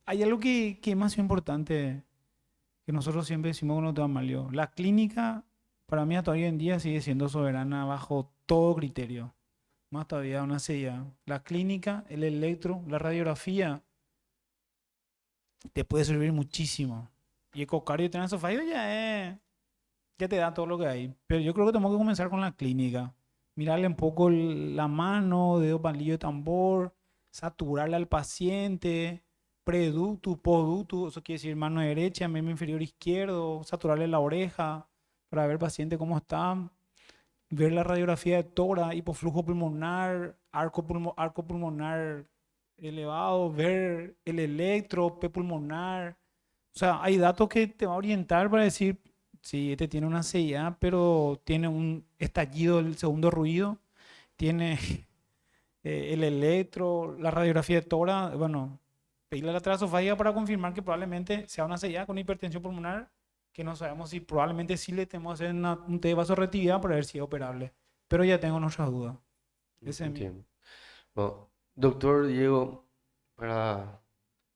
Hay algo que es más importante que nosotros siempre decimos cuando te Amalio. La clínica, para mí hasta hoy en día, sigue siendo soberana bajo todo criterio. Más todavía una CIA. La clínica, el electro, la radiografía, te puede servir muchísimo. Y ecocardio transesofágico ya te da todo lo que hay. Pero yo creo que tenemos que comenzar con la clínica. Mirarle un poco la mano, dedo palillo de tambor, saturarle al paciente, preductus, poductus, eso quiere decir mano derecha, miembro inferior izquierdo, saturarle la oreja para ver el paciente cómo está, ver la radiografía de tórax, hipoflujo pulmonar, arco pulmonar elevado, ver el electro, P pulmonar. O sea, hay datos que te va a orientar para decir, sí, este tiene una CIA, pero tiene un estallido del segundo ruido, tiene el electro, la radiografía de tórax, bueno, pedirle la trasofágica para confirmar que probablemente sea una CIA con hipertensión pulmonar, que no sabemos si probablemente sí le tenemos que hacer un test de vasorreactividad para ver si es operable. Pero ya tengo nuestras dudas. Ese es mi... Entiendo. Bueno, doctor Diego, para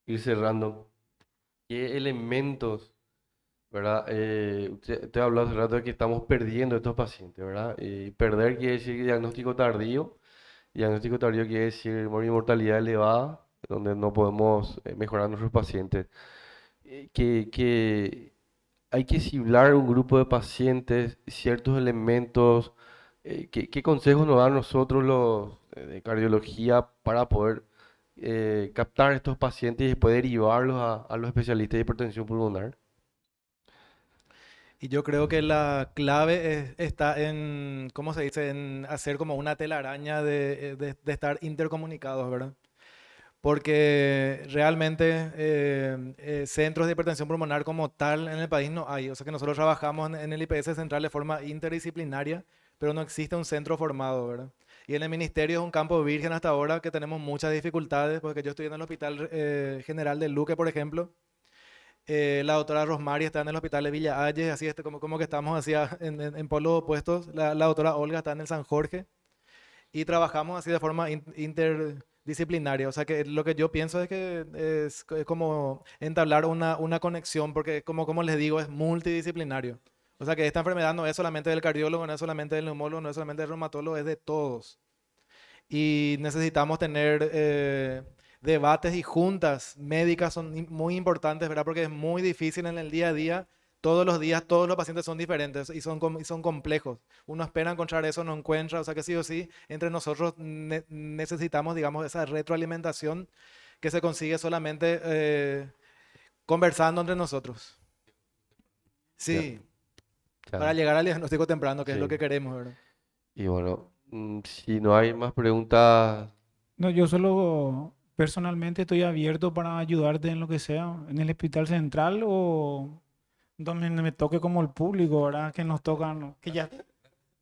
ir cerrando, ¿qué elementos, verdad? Usted habló hace rato de que estamos perdiendo estos pacientes, ¿verdad? Y perder quiere decir diagnóstico tardío. Diagnóstico tardío quiere decir mortalidad elevada, donde no podemos mejorar a nuestros pacientes. Que hay que ciblar un grupo de pacientes, ciertos elementos. ¿Qué consejos nos dan nosotros los de cardiología para poder captar estos pacientes y después derivarlos a los especialistas de hipertensión pulmonar? Y yo creo que la clave está en, ¿cómo se dice? En hacer como una telaraña de estar intercomunicados, ¿verdad? Porque realmente centros de hipertensión pulmonar como tal en el país no hay. O sea que nosotros trabajamos en el IPS central de forma interdisciplinaria, pero no existe un centro formado, ¿verdad? Y en el ministerio es un campo virgen hasta ahora que tenemos muchas dificultades, porque yo estoy en el Hospital General de Luque, por ejemplo. La doctora Rosmary está en el Hospital de Villa Ayes, así como que estamos así en polos opuestos. La doctora Olga está en el San Jorge y trabajamos así de forma interdisciplinaria. O sea que lo que yo pienso es que es como entablar una conexión, porque como les digo, es multidisciplinario. O sea que esta enfermedad no es solamente del cardiólogo, no es solamente del neumólogo, no es solamente del reumatólogo, es de todos. Y necesitamos tener debates y juntas médicas son muy importantes, ¿verdad? Porque es muy difícil en el día a día. Todos los días, todos los pacientes son diferentes y son complejos. Uno espera encontrar eso, no encuentra. O sea que sí o sí, entre nosotros necesitamos, digamos, esa retroalimentación que se consigue solamente conversando entre nosotros. Ya, Sí, para claro. llegar al diagnóstico temprano, que es lo Sí. que queremos, ¿verdad? Y bueno, si no hay más preguntas, No, yo solo personalmente estoy abierto para ayudarte en lo que sea, en el hospital central o donde me toque como el público, ¿verdad? Que nos tocan, que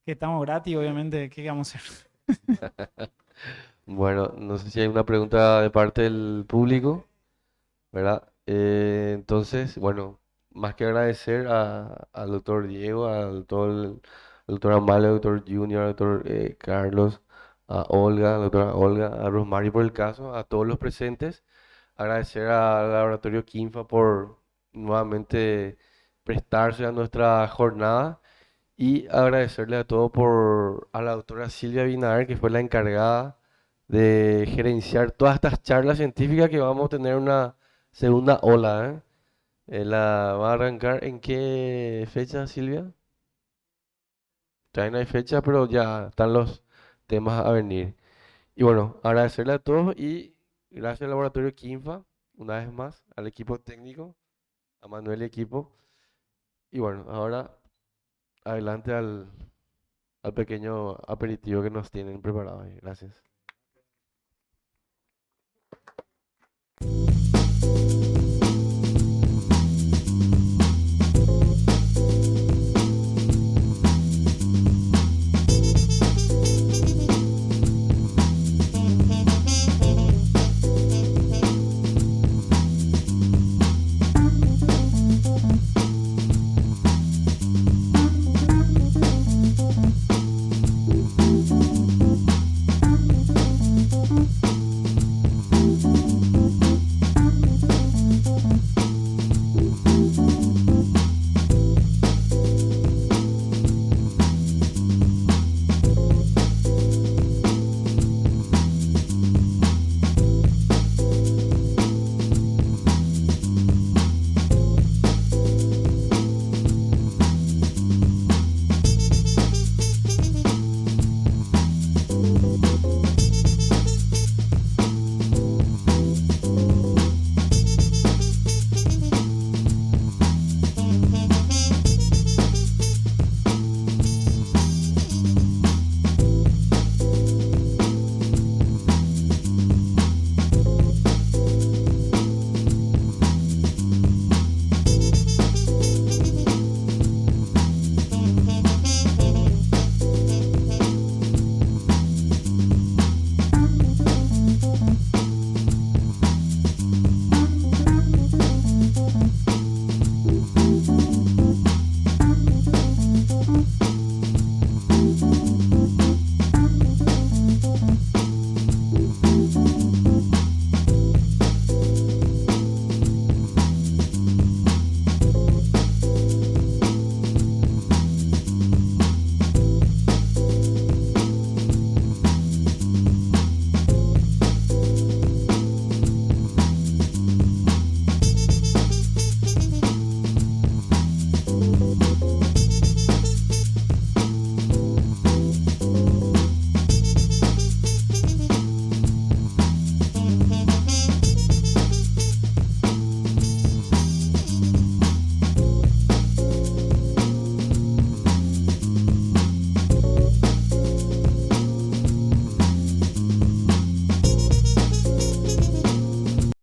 estamos gratis, obviamente, ¿qué vamos a hacer? bueno, no sé si hay una pregunta de parte del público, ¿verdad? Entonces, bueno, más que agradecer al doctor Diego, al doctor Amalia, al doctor Junior, al doctor Carlos, a Olga, a la doctora Olga, a Rosmary por el caso, a todos los presentes, agradecer al laboratorio Kinfa por nuevamente prestarse a nuestra jornada y agradecerle a todos a la doctora Silvia Binader, que fue la encargada de gerenciar todas estas charlas científicas que vamos a tener una segunda ola, ¿eh? ¿La va a arrancar en qué fecha, Silvia? Todavía no hay fecha, pero ya están los temas a venir. Y bueno, agradecerle a todos y gracias al laboratorio Kinfa, una vez más, al equipo técnico, a Manuel y equipo. Y bueno, ahora adelante al pequeño aperitivo que nos tienen preparado ahí. Gracias.